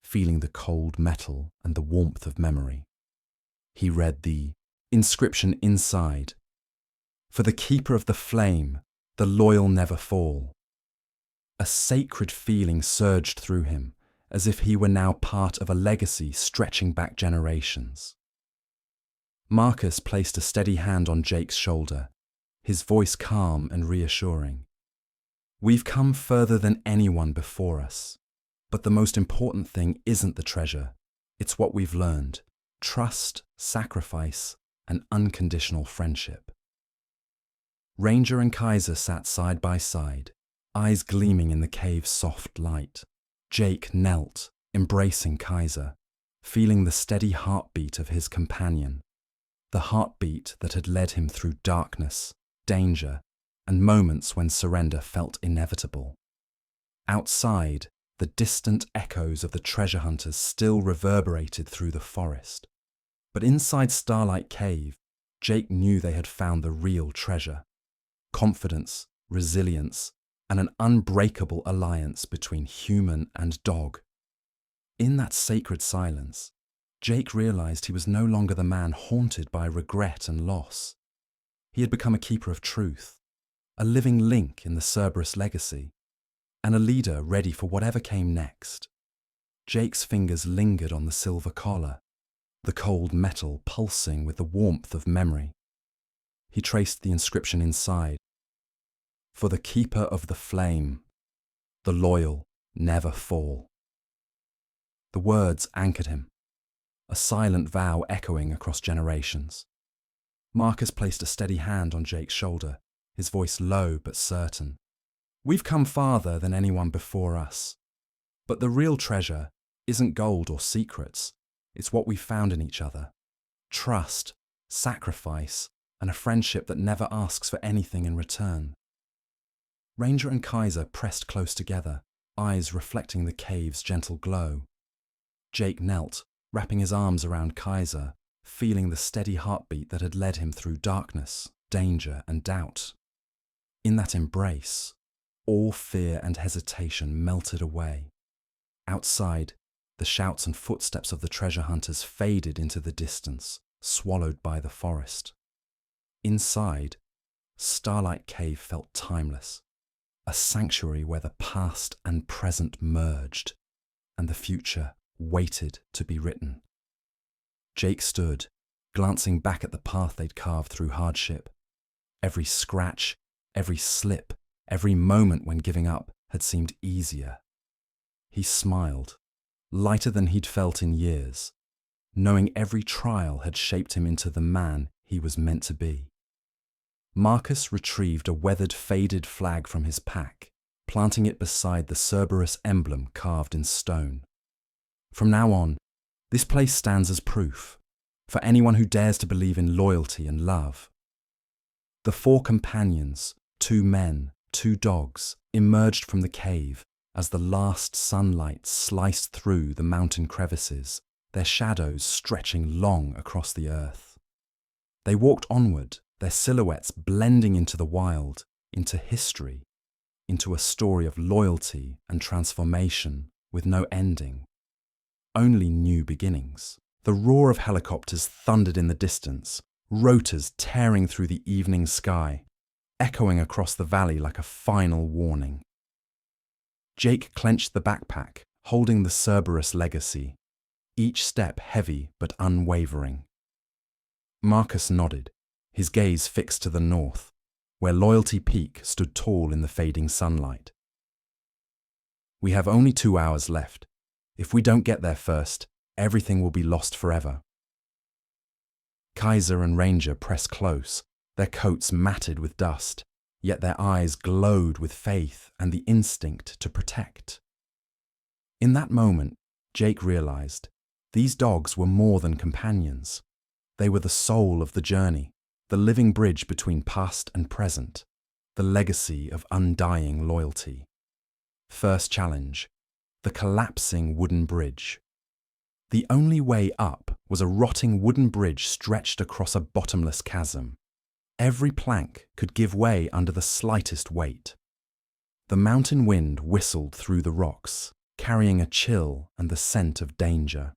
feeling the cold metal and the warmth of memory. He read the inscription inside. For the keeper of the flame, the loyal never fall. A sacred feeling surged through him, as if he were now part of a legacy stretching back generations. Marcus placed a steady hand on Jake's shoulder, his voice calm and reassuring. We've come further than anyone before us, but the most important thing isn't the treasure, it's what we've learned: trust, sacrifice, and unconditional friendship. Ranger and Kaiser sat side by side, eyes gleaming in the cave's soft light. Jake knelt, embracing Kaiser, feeling the steady heartbeat of his companion, the heartbeat that had led him through darkness, danger, and moments when surrender felt inevitable. Outside, the distant echoes of the treasure hunters still reverberated through the forest. But inside Starlight Cave, Jake knew they had found the real treasure: confidence, resilience, and an unbreakable alliance between human and dog. In that sacred silence, Jake realized he was no longer the man haunted by regret and loss. He had become a keeper of truth, a living link in the Cerberus legacy, and a leader ready for whatever came next. Jake's fingers lingered on the silver collar, the cold metal pulsing with the warmth of memory. He traced the inscription inside. For the keeper of the flame, the loyal never fall. The words anchored him, a silent vow echoing across generations. Marcus placed a steady hand on Jake's shoulder, his voice low but certain. We've come farther than anyone before us. But the real treasure isn't gold or secrets. It's what we found in each other: trust, sacrifice, and a friendship that never asks for anything in return. Ranger and Kaiser pressed close together, eyes reflecting the cave's gentle glow. Jake knelt, wrapping his arms around Kaiser, feeling the steady heartbeat that had led him through darkness, danger, and doubt. In that embrace, all fear and hesitation melted away. Outside, the shouts and footsteps of the treasure hunters faded into the distance, swallowed by the forest. Inside, Starlight Cave felt timeless, a sanctuary where the past and present merged, and the future waited to be written. Jake stood, glancing back at the path they'd carved through hardship. Every scratch, every slip, every moment when giving up had seemed easier. He smiled, lighter than he'd felt in years, knowing every trial had shaped him into the man he was meant to be. Marcus retrieved a weathered, faded flag from his pack, planting it beside the Cerberus emblem carved in stone. From now on, this place stands as proof for anyone who dares to believe in loyalty and love. The four companions, 2 men, 2 dogs, emerged from the cave as the last sunlight sliced through the mountain crevices, their shadows stretching long across the earth. They walked onward, their silhouettes blending into the wild, into history, into a story of loyalty and transformation with no ending, only new beginnings. The roar of helicopters thundered in the distance, rotors tearing through the evening sky, echoing across the valley like a final warning. Jake clenched the backpack, holding the Cerberus legacy, each step heavy but unwavering. Marcus nodded, his gaze fixed to the north, where Loyalty Peak stood tall in the fading sunlight. We have only 2 hours left. If we don't get there first, everything will be lost forever. Kaiser and Ranger pressed close, their coats matted with dust, yet their eyes glowed with faith and the instinct to protect. In that moment, Jake realized These dogs were more than companions. They were the soul of the journey, the living bridge between past and present, the legacy of undying loyalty. First challenge: the collapsing wooden bridge. The only way up was a rotting wooden bridge stretched across a bottomless chasm. Every plank could give way under the slightest weight. The mountain wind whistled through the rocks, carrying a chill and the scent of danger.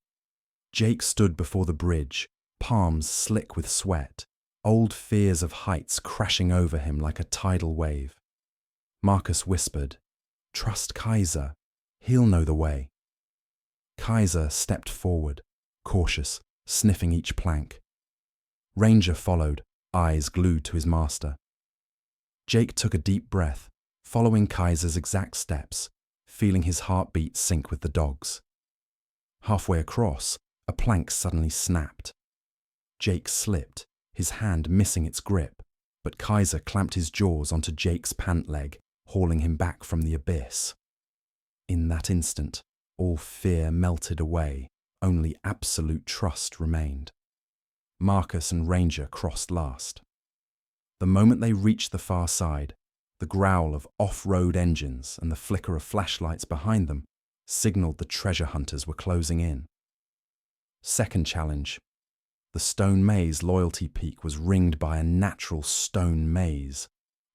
Jake stood before the bridge, palms slick with sweat, old fears of heights crashing over him like a tidal wave. Marcus whispered, "Trust Kaiser. He'll know the way." Kaiser stepped forward, cautious, sniffing each plank. Ranger followed, eyes glued to his master. Jake took a deep breath, following Kaiser's exact steps, feeling his heartbeat sync with the dog's. Halfway across, a plank suddenly snapped. Jake slipped, his hand missing its grip, but Kaiser clamped his jaws onto Jake's pant leg, hauling him back from the abyss. In that instant, all fear melted away, only absolute trust remained. Marcus and Ranger crossed last. The moment they reached the far side, the growl of off-road engines and the flicker of flashlights behind them signaled the treasure hunters were closing in. Second challenge. The stone maze Loyalty Peak was ringed by a natural stone maze,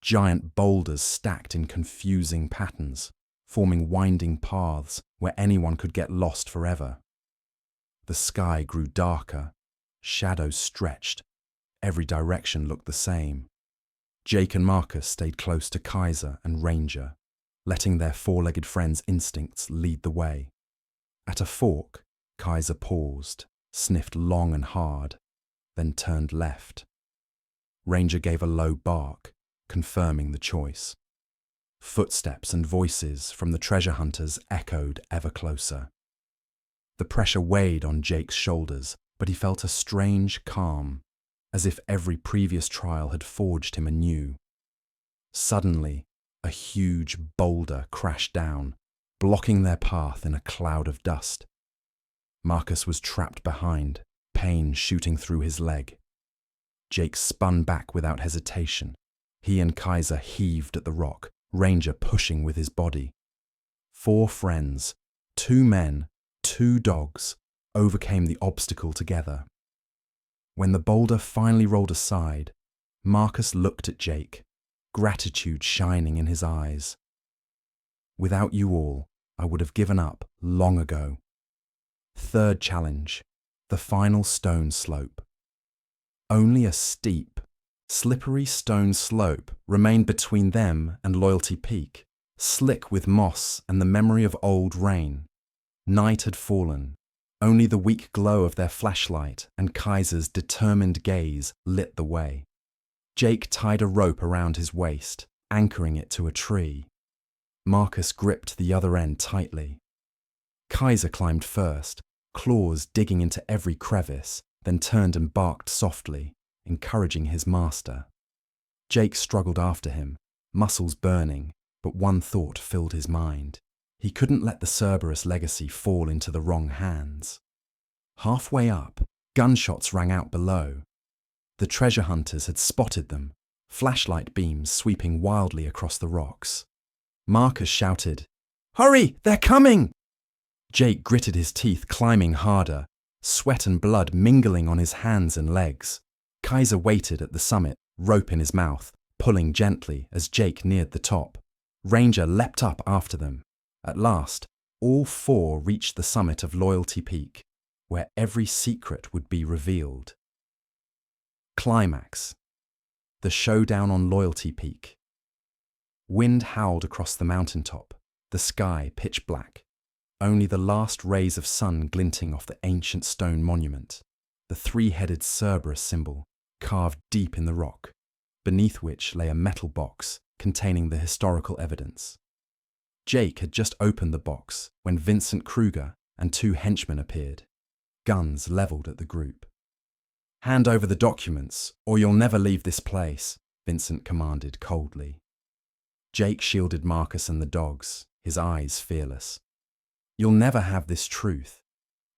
giant boulders stacked in confusing patterns, forming winding paths where anyone could get lost forever. The sky grew darker, shadows stretched, every direction looked the same. Jake and Marcus stayed close to Kaiser and Ranger, letting their four-legged friends' instincts lead the way. At a fork, Kaiser paused, sniffed long and hard, then turned left. Ranger gave a low bark, confirming the choice. Footsteps and voices from the treasure hunters echoed ever closer. The pressure weighed on Jake's shoulders, but he felt a strange calm, as if every previous trial had forged him anew. Suddenly, a huge boulder crashed down, blocking their path in a cloud of dust. Marcus was trapped behind, pain shooting through his leg. Jake spun back without hesitation. He and Kaiser heaved at the rock, Ranger pushing with his body. 4 friends, 2 men, 2 dogs, overcame the obstacle together. When the boulder finally rolled aside, Marcus looked at Jake, gratitude shining in his eyes. "Without you all, I would have given up long ago." Third challenge, the final stone slope. Only a steep, slippery stone slope remained between them and Loyalty Peak, slick with moss and the memory of old rain. Night had fallen. Only the weak glow of their flashlight and Kaiser's determined gaze lit the way. Jake tied a rope around his waist, anchoring it to a tree. Marcus gripped the other end tightly. Kaiser climbed first, claws digging into every crevice, then turned and barked softly, encouraging his master. Jake struggled after him, muscles burning, but one thought filled his mind. He couldn't let the Cerberus legacy fall into the wrong hands. Halfway up, gunshots rang out below. The treasure hunters had spotted them, flashlight beams sweeping wildly across the rocks. Marcus shouted, "Hurry, they're coming!" Jake gritted his teeth, climbing harder, sweat and blood mingling on his hands and legs. Kaiser waited at the summit, rope in his mouth, pulling gently as Jake neared the top. Ranger leapt up after them. At last, all 4 reached the summit of Loyalty Peak, where every secret would be revealed. Climax. The showdown on Loyalty Peak. Wind howled across the mountaintop, the sky pitch black. Only the last rays of sun glinting off the ancient stone monument, the 3-headed Cerberus symbol carved deep in the rock, beneath which lay a metal box containing the historical evidence. Jake had just opened the box when Vincent Kruger and 2 henchmen appeared, guns leveled at the group. "Hand over the documents, or you'll never leave this place," Vincent commanded coldly. Jake shielded Marcus and the dogs, his eyes fearless. "You'll never have this truth.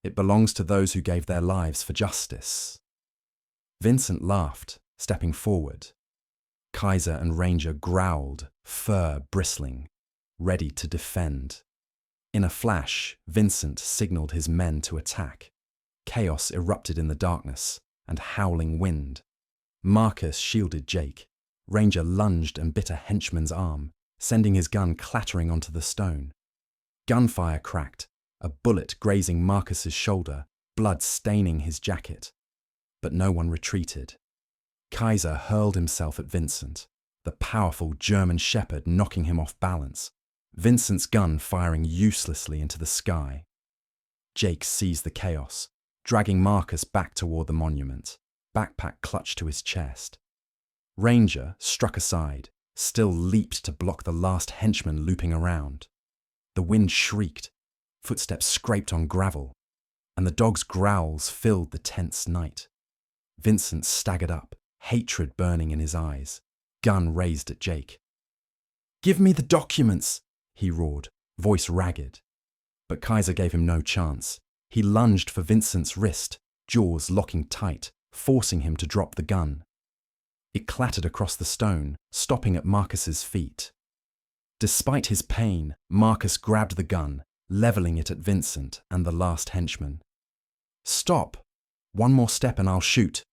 It belongs to those who gave their lives for justice." Vincent laughed, stepping forward. Kaiser and Ranger growled, fur bristling, ready to defend. In a flash, Vincent signaled his men to attack. Chaos erupted in the darkness and howling wind. Marcus shielded Jake. Ranger lunged and bit a henchman's arm, sending his gun clattering onto the stone. Gunfire cracked, a bullet grazing Marcus's shoulder, blood staining his jacket. But no one retreated. Kaiser hurled himself at Vincent, the powerful German shepherd knocking him off balance, Vincent's gun firing uselessly into the sky. Jake seized the chaos, dragging Marcus back toward the monument, backpack clutched to his chest. Ranger struck aside, still leaped to block the last henchman looping around. The wind shrieked, footsteps scraped on gravel, and the dog's growls filled the tense night. Vincent staggered up, hatred burning in his eyes, gun raised at Jake. "Give me the documents," he roared, voice ragged. But Kaiser gave him no chance. He lunged for Vincent's wrist, jaws locking tight, forcing him to drop the gun. It clattered across the stone, stopping at Marcus's feet. Despite his pain, Marcus grabbed the gun, leveling it at Vincent and the last henchman. "Stop! One more step and I'll shoot."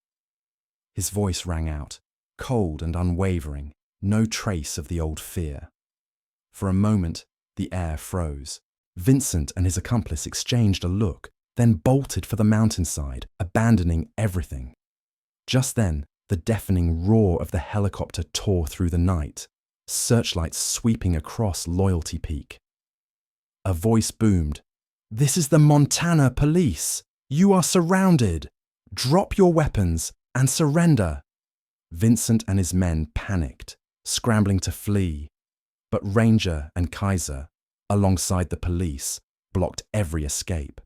His voice rang out, cold and unwavering, no trace of the old fear. For a moment, the air froze. Vincent and his accomplice exchanged a look, then bolted for the mountainside, abandoning everything. Just then, the deafening roar of the helicopter tore through the night, searchlights sweeping across Loyalty Peak. A voice boomed, "This is the Montana Police! You are surrounded! Drop your weapons and surrender!" Vincent and his men panicked, scrambling to flee, but Ranger and Kaiser, alongside the police, blocked every escape.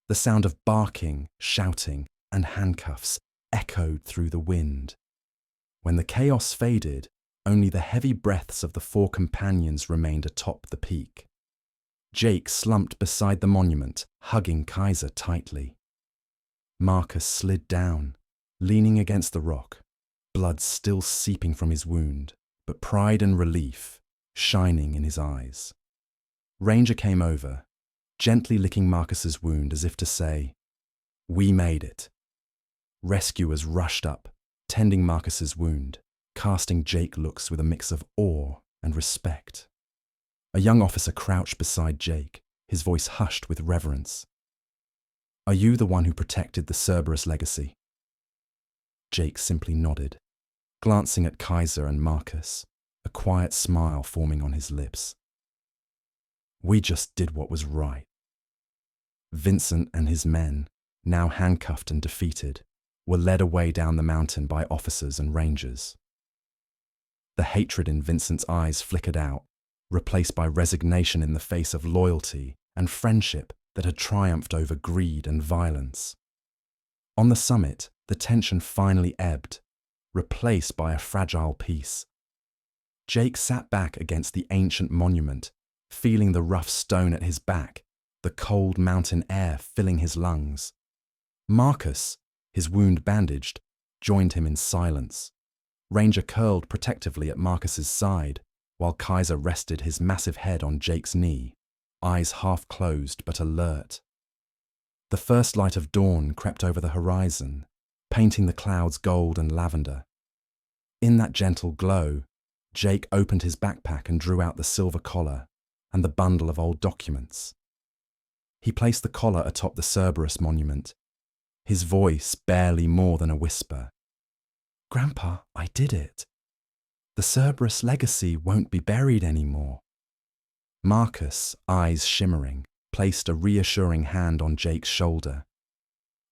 The sound of barking, shouting, and handcuffs echoed through the wind. When the chaos faded, only the heavy breaths of the four companions remained atop the peak. Jake slumped beside the monument, hugging Kaiser tightly. Marcus slid down, leaning against the rock, blood still seeping from his wound, but pride and relief shining in his eyes. Ranger came over, gently licking Marcus's wound as if to say, "We made it." Rescuers rushed up, tending Marcus's wound, casting Jake looks with a mix of awe and respect. A young officer crouched beside Jake, his voice hushed with reverence. "Are you the one who protected the Cerberus legacy?" Jake simply nodded, glancing at Kaiser and Marcus, a quiet smile forming on his lips. "We just did what was right." Vincent and his men, now handcuffed and defeated, were led away down the mountain by officers and rangers. The hatred in Vincent's eyes flickered out, replaced by resignation in the face of loyalty and friendship that had triumphed over greed and violence. On the summit, the tension finally ebbed, replaced by a fragile peace. Jake sat back against the ancient monument, feeling the rough stone at his back, the cold mountain air filling his lungs. Marcus, his wound bandaged, joined him in silence. Ranger curled protectively at Marcus's side, while Kaiser rested his massive head on Jake's knee, eyes half closed but alert. The first light of dawn crept over the horizon, painting the clouds gold and lavender. In that gentle glow, Jake opened his backpack and drew out the silver collar and the bundle of old documents. He placed the collar atop the Cerberus monument, his voice barely more than a whisper. "Grandpa, I did it. The Cerberus legacy won't be buried anymore." Marcus, eyes shimmering, placed a reassuring hand on Jake's shoulder.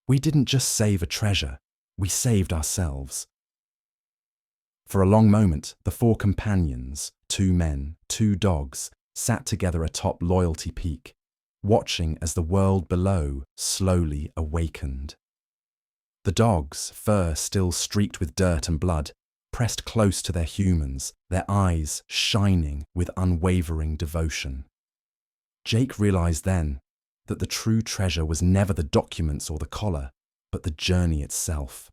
"We didn't just save a treasure, we saved ourselves." For a long moment, the four companions, 2 men, 2 dogs, sat together atop Loyalty Peak, watching as the world below slowly awakened. The dogs, fur still streaked with dirt and blood, pressed close to their humans, their eyes shining with unwavering devotion. Jake realized then, that the true treasure was never the documents or the collar, but the journey itself.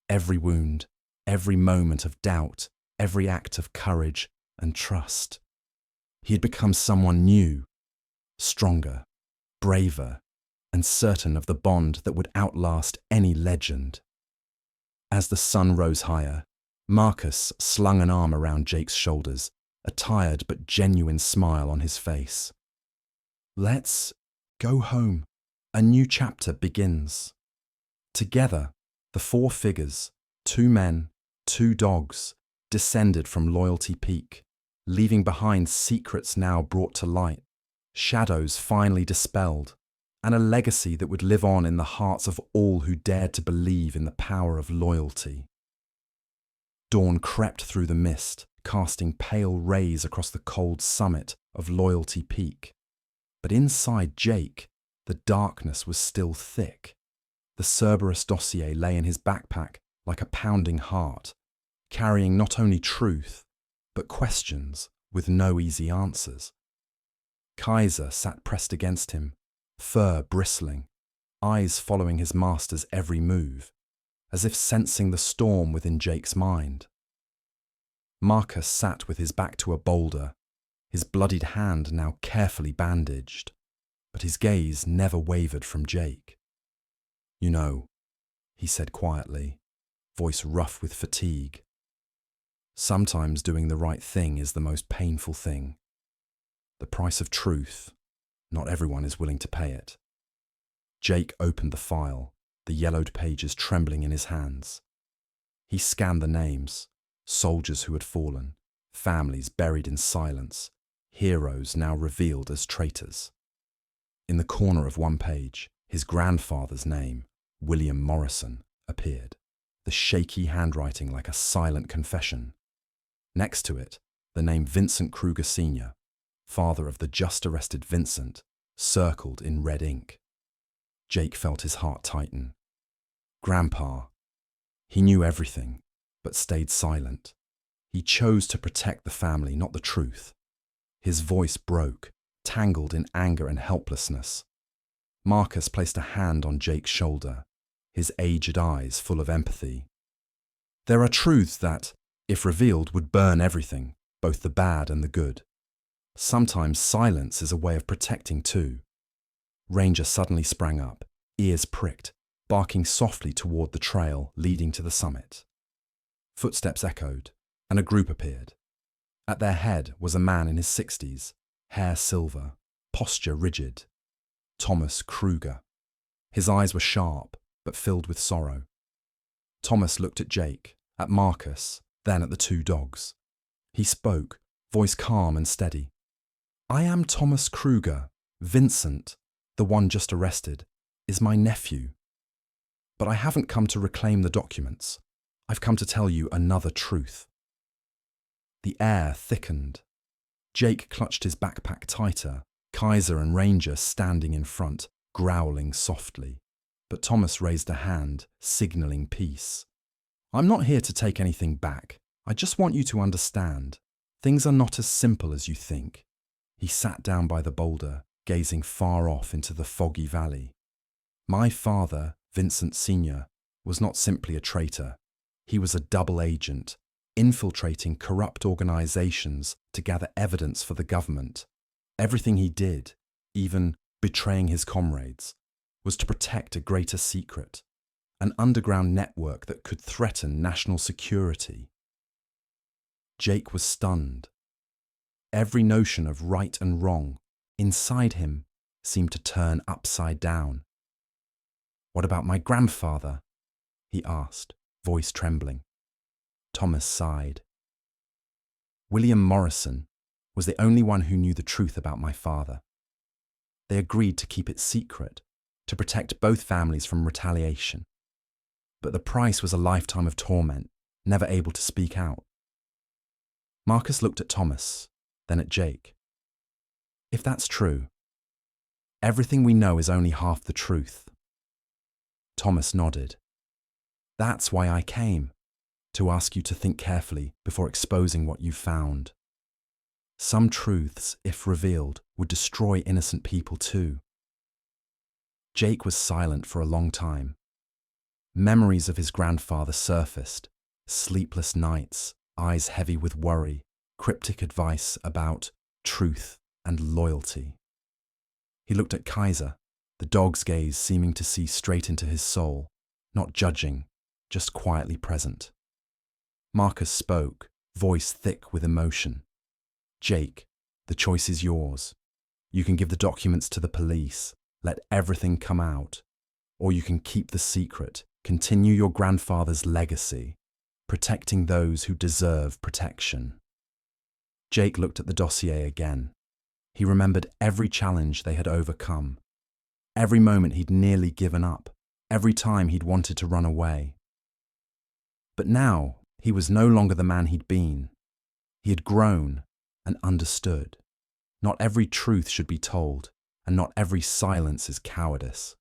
Every wound, every moment of doubt, every act of courage and trust. He had become someone new, stronger, braver, and certain of the bond that would outlast any legend. As the sun rose higher, Marcus slung an arm around Jake's shoulders, a tired but genuine smile on his face. Let's go home. A new chapter begins. Together, the four figures, 2 men, 2 dogs, descended from Loyalty Peak, leaving behind secrets now brought to light, shadows finally dispelled, and a legacy that would live on in the hearts of all who dared to believe in the power of loyalty. Dawn crept through the mist, casting pale rays across the cold summit of Loyalty Peak. But inside Jake, the darkness was still thick. The Cerberus dossier lay in his backpack like a pounding heart, carrying not only truth, but questions with no easy answers. Kaiser sat pressed against him, fur bristling, eyes following his master's every move, as if sensing the storm within Jake's mind. Marcus sat with his back to a boulder, his bloodied hand now carefully bandaged, but his gaze never wavered from Jake. "You know," he said quietly, voice rough with fatigue, "sometimes doing the right thing is the most painful thing. The price of truth, not everyone is willing to pay it." Jake opened the file, the yellowed pages trembling in his hands. He scanned the names, soldiers who had fallen, families buried in silence, heroes now revealed as traitors. In the corner of one page, his grandfather's name, William Morrison, appeared, the shaky handwriting like a silent confession. Next to it, the name Vincent Kruger Sr., father of the just-arrested Vincent, circled in red ink. Jake felt his heart tighten. Grandpa. He knew everything, but stayed silent. He chose to protect the family, not the truth. His voice broke, tangled in anger and helplessness. Marcus placed a hand on Jake's shoulder, his aged eyes full of empathy. "There are truths that, if revealed, would burn everything, both the bad and the good. Sometimes silence is a way of protecting too." Ranger suddenly sprang up, ears pricked, barking softly toward the trail leading to the summit. Footsteps echoed, and a group appeared. At their head was a man in his 60s, hair silver, posture rigid. Thomas Kruger. His eyes were sharp, but filled with sorrow. Thomas looked at Jake, at Marcus, then at the 2 dogs. He spoke, voice calm and steady. "I am Thomas Kruger. Vincent, the one just arrested, is my nephew. But I haven't come to reclaim the documents. I've come to tell you another truth." The air thickened. Jake clutched his backpack tighter, Kaiser and Ranger standing in front, growling softly. But Thomas raised a hand, signalling peace. "I'm not here to take anything back. I just want you to understand. Things are not as simple as you think." He sat down by the boulder, gazing far off into the foggy valley. "My father, Vincent Sr., was not simply a traitor. He was a double agent, infiltrating corrupt organizations to gather evidence for the government. Everything he did, even betraying his comrades, was to protect a greater secret, an underground network that could threaten national security." Jake was stunned. Every notion of right and wrong inside him seemed to turn upside down. "What about my grandfather?" he asked, voice trembling. Thomas sighed. "William Morrison was the only one who knew the truth about my father. They agreed to keep it secret, to protect both families from retaliation. But the price was a lifetime of torment, never able to speak out." Marcus looked at Thomas, then at Jake. "If that's true, everything we know is only half the truth." Thomas nodded. "That's why I came, to ask you to think carefully before exposing what you've found. Some truths, if revealed, would destroy innocent people too. Jake was silent for a long time. Memories of his grandfather surfaced, sleepless nights, eyes heavy with worry, cryptic advice about truth and loyalty. He looked at Kaiser, the dog's gaze seeming to see straight into his soul, not judging, just quietly present. Marcus spoke, voice thick with emotion. Jake, the choice is yours. You can give the documents to the police, let everything come out, or you can keep the secret, continue your grandfather's legacy, protecting those who deserve protection. Jake looked at the dossier again. He remembered every challenge they had overcome, every moment he'd nearly given up, every time he'd wanted to run away. But now, he was no longer the man he'd been. He had grown and understood. Not every truth should be told, and not every silence is cowardice.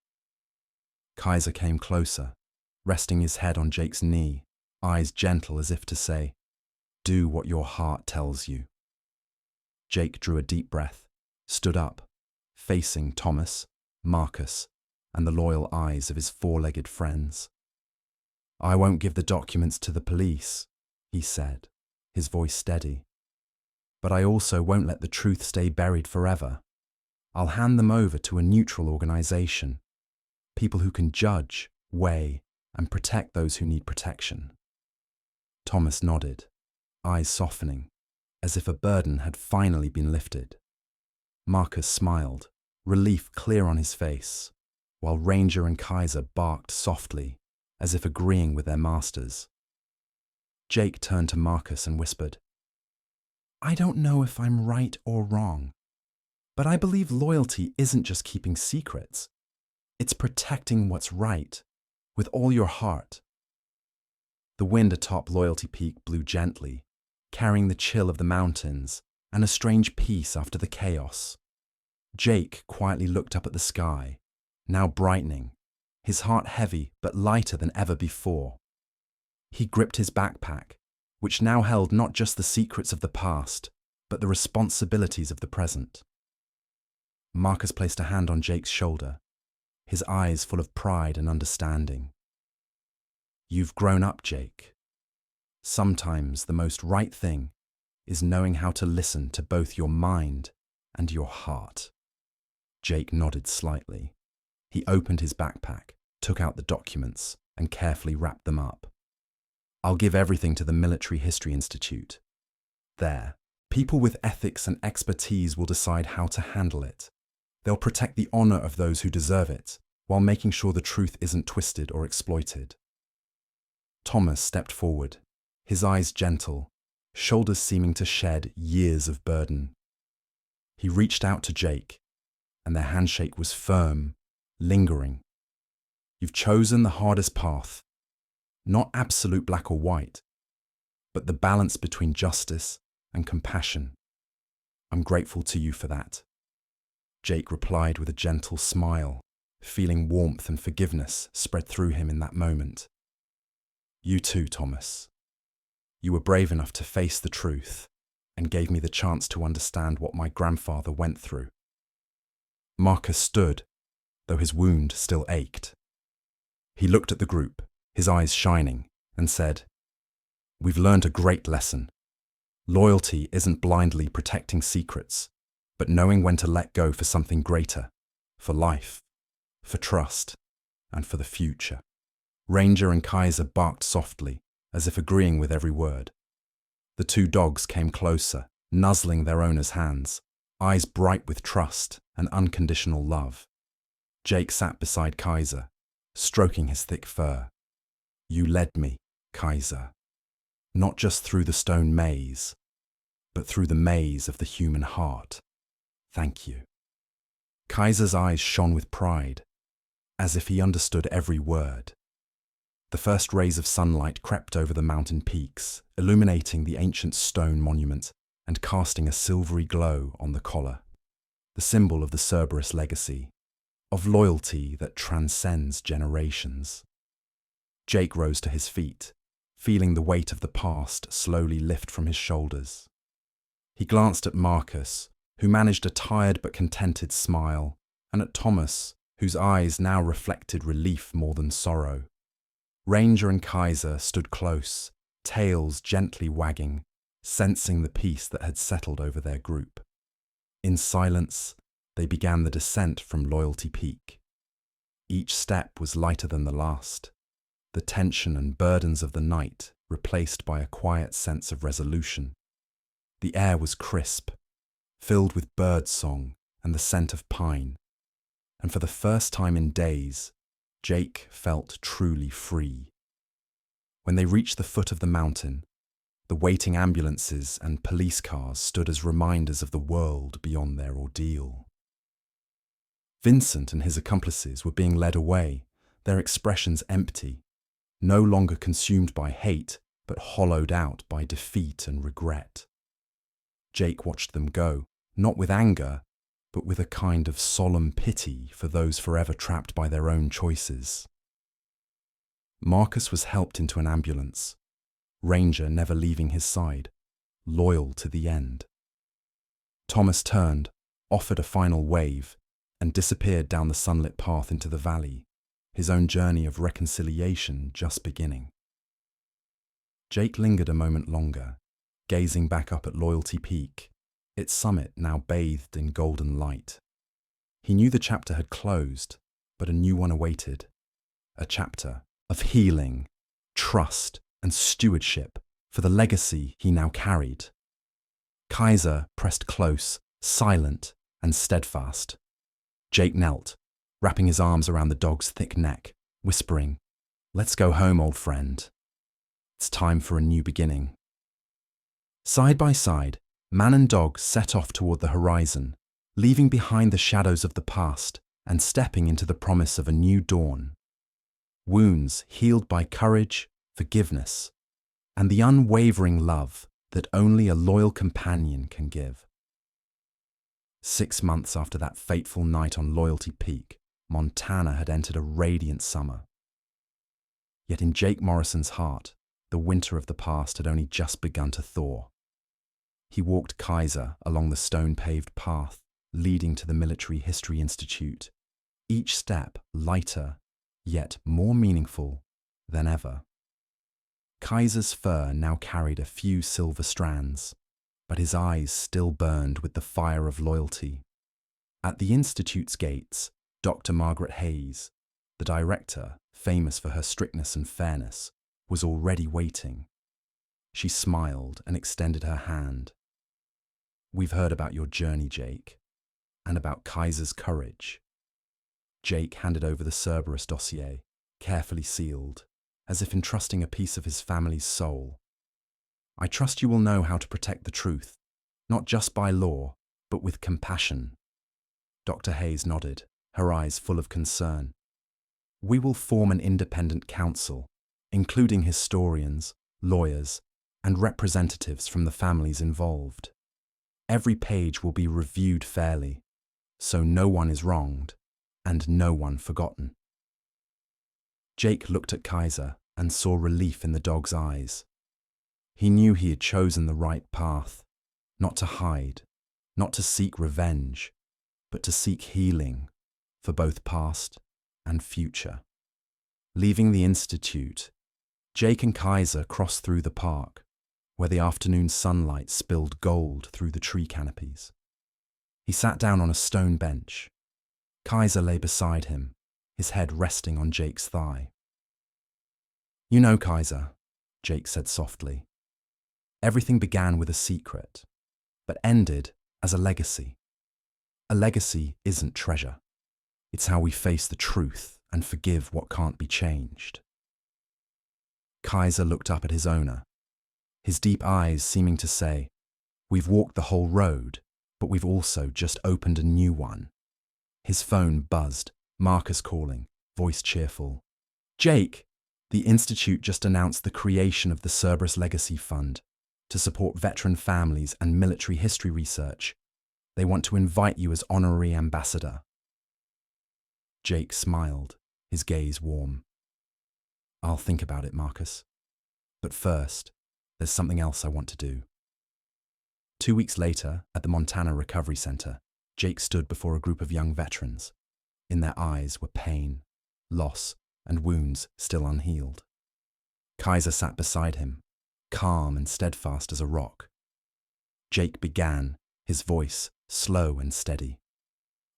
Kaiser came closer, resting his head on Jake's knee, eyes gentle as if to say, "Do what your heart tells you." Jake drew a deep breath, stood up, facing Thomas, Marcus, and the loyal eyes of his four-legged friends. "I won't give the documents to the police," he said, his voice steady. "But I also won't let the truth stay buried forever. I'll hand them over to a neutral organization, people who can judge, weigh, and protect those who need protection." Thomas nodded, eyes softening, as if a burden had finally been lifted. Marcus smiled, relief clear on his face, while Ranger and Kaiser barked softly, as if agreeing with their masters. Jake turned to Marcus and whispered, "I don't know if I'm right or wrong, but I believe loyalty isn't just keeping secrets. It's protecting what's right, with all your heart." The wind atop Loyalty Peak blew gently, carrying the chill of the mountains and a strange peace after the chaos. Jake quietly looked up at the sky, now brightening, his heart heavy but lighter than ever before. He gripped his backpack, which now held not just the secrets of the past, but the responsibilities of the present. Marcus placed a hand on Jake's shoulder, his eyes full of pride and understanding. "You've grown up, Jake. Sometimes the most right thing is knowing how to listen to both your mind and your heart." Jake nodded slightly. He opened his backpack, took out the documents, and carefully wrapped them up. "I'll give everything to the Military History Institute. There, people with ethics and expertise will decide how to handle it. They'll protect the honor of those who deserve it, while making sure the truth isn't twisted or exploited." Thomas stepped forward, his eyes gentle, shoulders seeming to shed years of burden. He reached out to Jake, and their handshake was firm, lingering. "You've chosen the hardest path, not absolute black or white, but the balance between justice and compassion. I'm grateful to you for that." Jake replied with a gentle smile, feeling warmth and forgiveness spread through him in that moment. "You too, Thomas. You were brave enough to face the truth and gave me the chance to understand what my grandfather went through." Marcus stood, though his wound still ached. He looked at the group, his eyes shining, and said, "We've learned a great lesson. Loyalty isn't blindly protecting secrets, but knowing when to let go for something greater, for life, for trust, and for the future." Ranger and Kaiser barked softly, as if agreeing with every word. The two dogs came closer, nuzzling their owner's hands, eyes bright with trust and unconditional love. Jake sat beside Kaiser, stroking his thick fur. "You led me, Kaiser, not just through the stone maze, but through the maze of the human heart. Thank you." Kaiser's eyes shone with pride, as if he understood every word. The first rays of sunlight crept over the mountain peaks, illuminating the ancient stone monument and casting a silvery glow on the collar, the symbol of the Cerberus legacy, of loyalty that transcends generations. Jake rose to his feet, feeling the weight of the past slowly lift from his shoulders. He glanced at Marcus, who managed a tired but contented smile, and at Thomas, whose eyes now reflected relief more than sorrow. Ranger and Kaiser stood close, tails gently wagging, sensing the peace that had settled over their group. In silence, they began the descent from Loyalty Peak. Each step was lighter than the last, the tension and burdens of the night replaced by a quiet sense of resolution. The air was crisp, filled with bird song and the scent of pine, and for the first time in days, Jake felt truly free. When they reached the foot of the mountain, the waiting ambulances and police cars stood as reminders of the world beyond their ordeal. Vincent and his accomplices were being led away, their expressions empty, no longer consumed by hate, but hollowed out by defeat and regret. Jake watched them go, not with anger, but with a kind of solemn pity for those forever trapped by their own choices. Marcus was helped into an ambulance, Ranger never leaving his side, loyal to the end. Thomas turned, offered a final wave, and disappeared down the sunlit path into the valley, his own journey of reconciliation just beginning. Jake lingered a moment longer, gazing back up at Loyalty Peak, its summit now bathed in golden light. He knew the chapter had closed, but a new one awaited. A chapter of healing, trust, and stewardship for the legacy he now carried. Kaiser pressed close, silent and steadfast. Jake knelt, wrapping his arms around the dog's thick neck, whispering, "Let's go home, old friend. It's time for a new beginning." Side by side, man and dog set off toward the horizon, leaving behind the shadows of the past and stepping into the promise of a new dawn. Wounds healed by courage, forgiveness, and the unwavering love that only a loyal companion can give. 6 months after that fateful night on Loyalty Peak, Montana had entered a radiant summer. Yet in Jake Morrison's heart, the winter of the past had only just begun to thaw. He walked Kaiser along the stone-paved path leading to the Military History Institute, each step lighter, yet more meaningful than ever. Kaiser's fur now carried a few silver strands, but his eyes still burned with the fire of loyalty. At the Institute's gates, Dr. Margaret Hayes, the director, famous for her strictness and fairness, was already waiting. She smiled and extended her hand. "We've heard about your journey, Jake, and about Kaiser's courage." Jake handed over the Cerberus dossier, carefully sealed, as if entrusting a piece of his family's soul. "I trust you will know how to protect the truth, not just by law, but with compassion." Dr. Hayes nodded, her eyes full of concern. "We will form an independent council, including historians, lawyers, and representatives from the families involved. Every page will be reviewed fairly, so no one is wronged and no one forgotten." Jake looked at Kaiser and saw relief in the dog's eyes. He knew he had chosen the right path, not to hide, not to seek revenge, but to seek healing for both past and future. Leaving the Institute, Jake and Kaiser crossed through the park, where the afternoon sunlight spilled gold through the tree canopies. He sat down on a stone bench. Kaiser lay beside him, his head resting on Jake's thigh. "You know, Kaiser," Jake said softly, "everything began with a secret, but ended as a legacy. A legacy isn't treasure. It's how we face the truth and forgive what can't be changed." Kaiser looked up at his owner, his deep eyes seeming to say, "We've walked the whole road, but we've also just opened a new one." His phone buzzed, Marcus calling, voice cheerful. "Jake, the Institute just announced the creation of the Cerberus Legacy Fund to support veteran families and military history research. They want to invite you as honorary ambassador." Jake smiled, his gaze warm. "I'll think about it, Marcus. But first, there's something else I want to do." 2 weeks later, at the Montana Recovery Center, Jake stood before a group of young veterans. In their eyes were pain, loss, and wounds still unhealed. Kaiser sat beside him, calm and steadfast as a rock. Jake began, his voice slow and steady.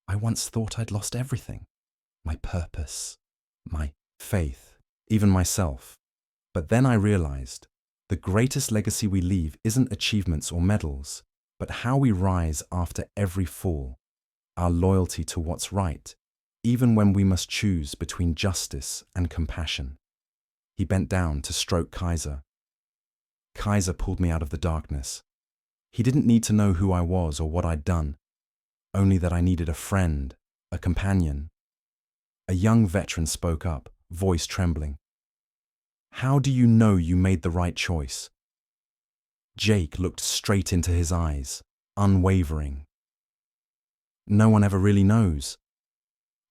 I once thought I'd lost everything. My purpose, my faith, even myself. But then I realized the greatest legacy we leave isn't achievements or medals, but how we rise after every fall, our loyalty to what's right, even when we must choose between justice and compassion. He bent down to stroke Kaiser. Kaiser pulled me out of the darkness. He didn't need to know who I was or what I'd done, only that I needed a friend, a companion. A young veteran spoke up, voice trembling. How do you know you made the right choice? Jake looked straight into his eyes, unwavering. No one ever really knows.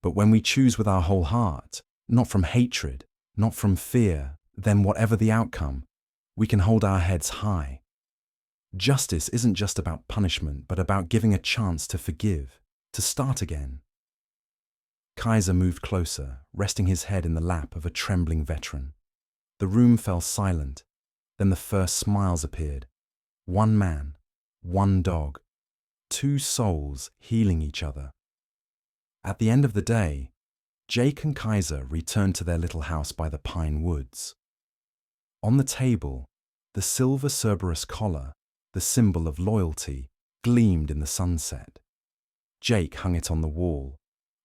But when we choose with our whole heart, not from hatred, not from fear, then whatever the outcome, we can hold our heads high. Justice isn't just about punishment, but about giving a chance to forgive, to start again. Kaiser moved closer, resting his head in the lap of a trembling veteran. The room fell silent. Then the first smiles appeared. One man, one dog, two souls healing each other. At the end of the day, Jake and Kaiser returned to their little house by the pine woods. On the table, the silver Cerberus collar, the symbol of loyalty, gleamed in the sunset. Jake hung it on the wall,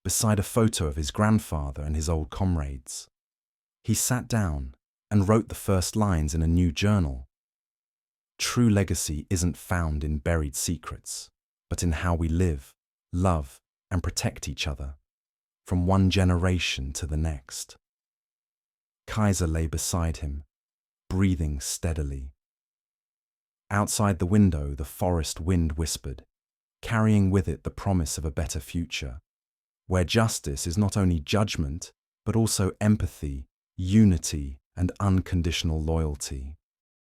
beside a photo of his grandfather and his old comrades. He sat down and wrote the first lines in a new journal. True legacy isn't found in buried secrets, but in how we live, love, and protect each other, from one generation to the next. Kaiser lay beside him, breathing steadily. Outside the window, the forest wind whispered, carrying with it the promise of a better future, where justice is not only judgment, but also empathy, unity, and unconditional loyalty.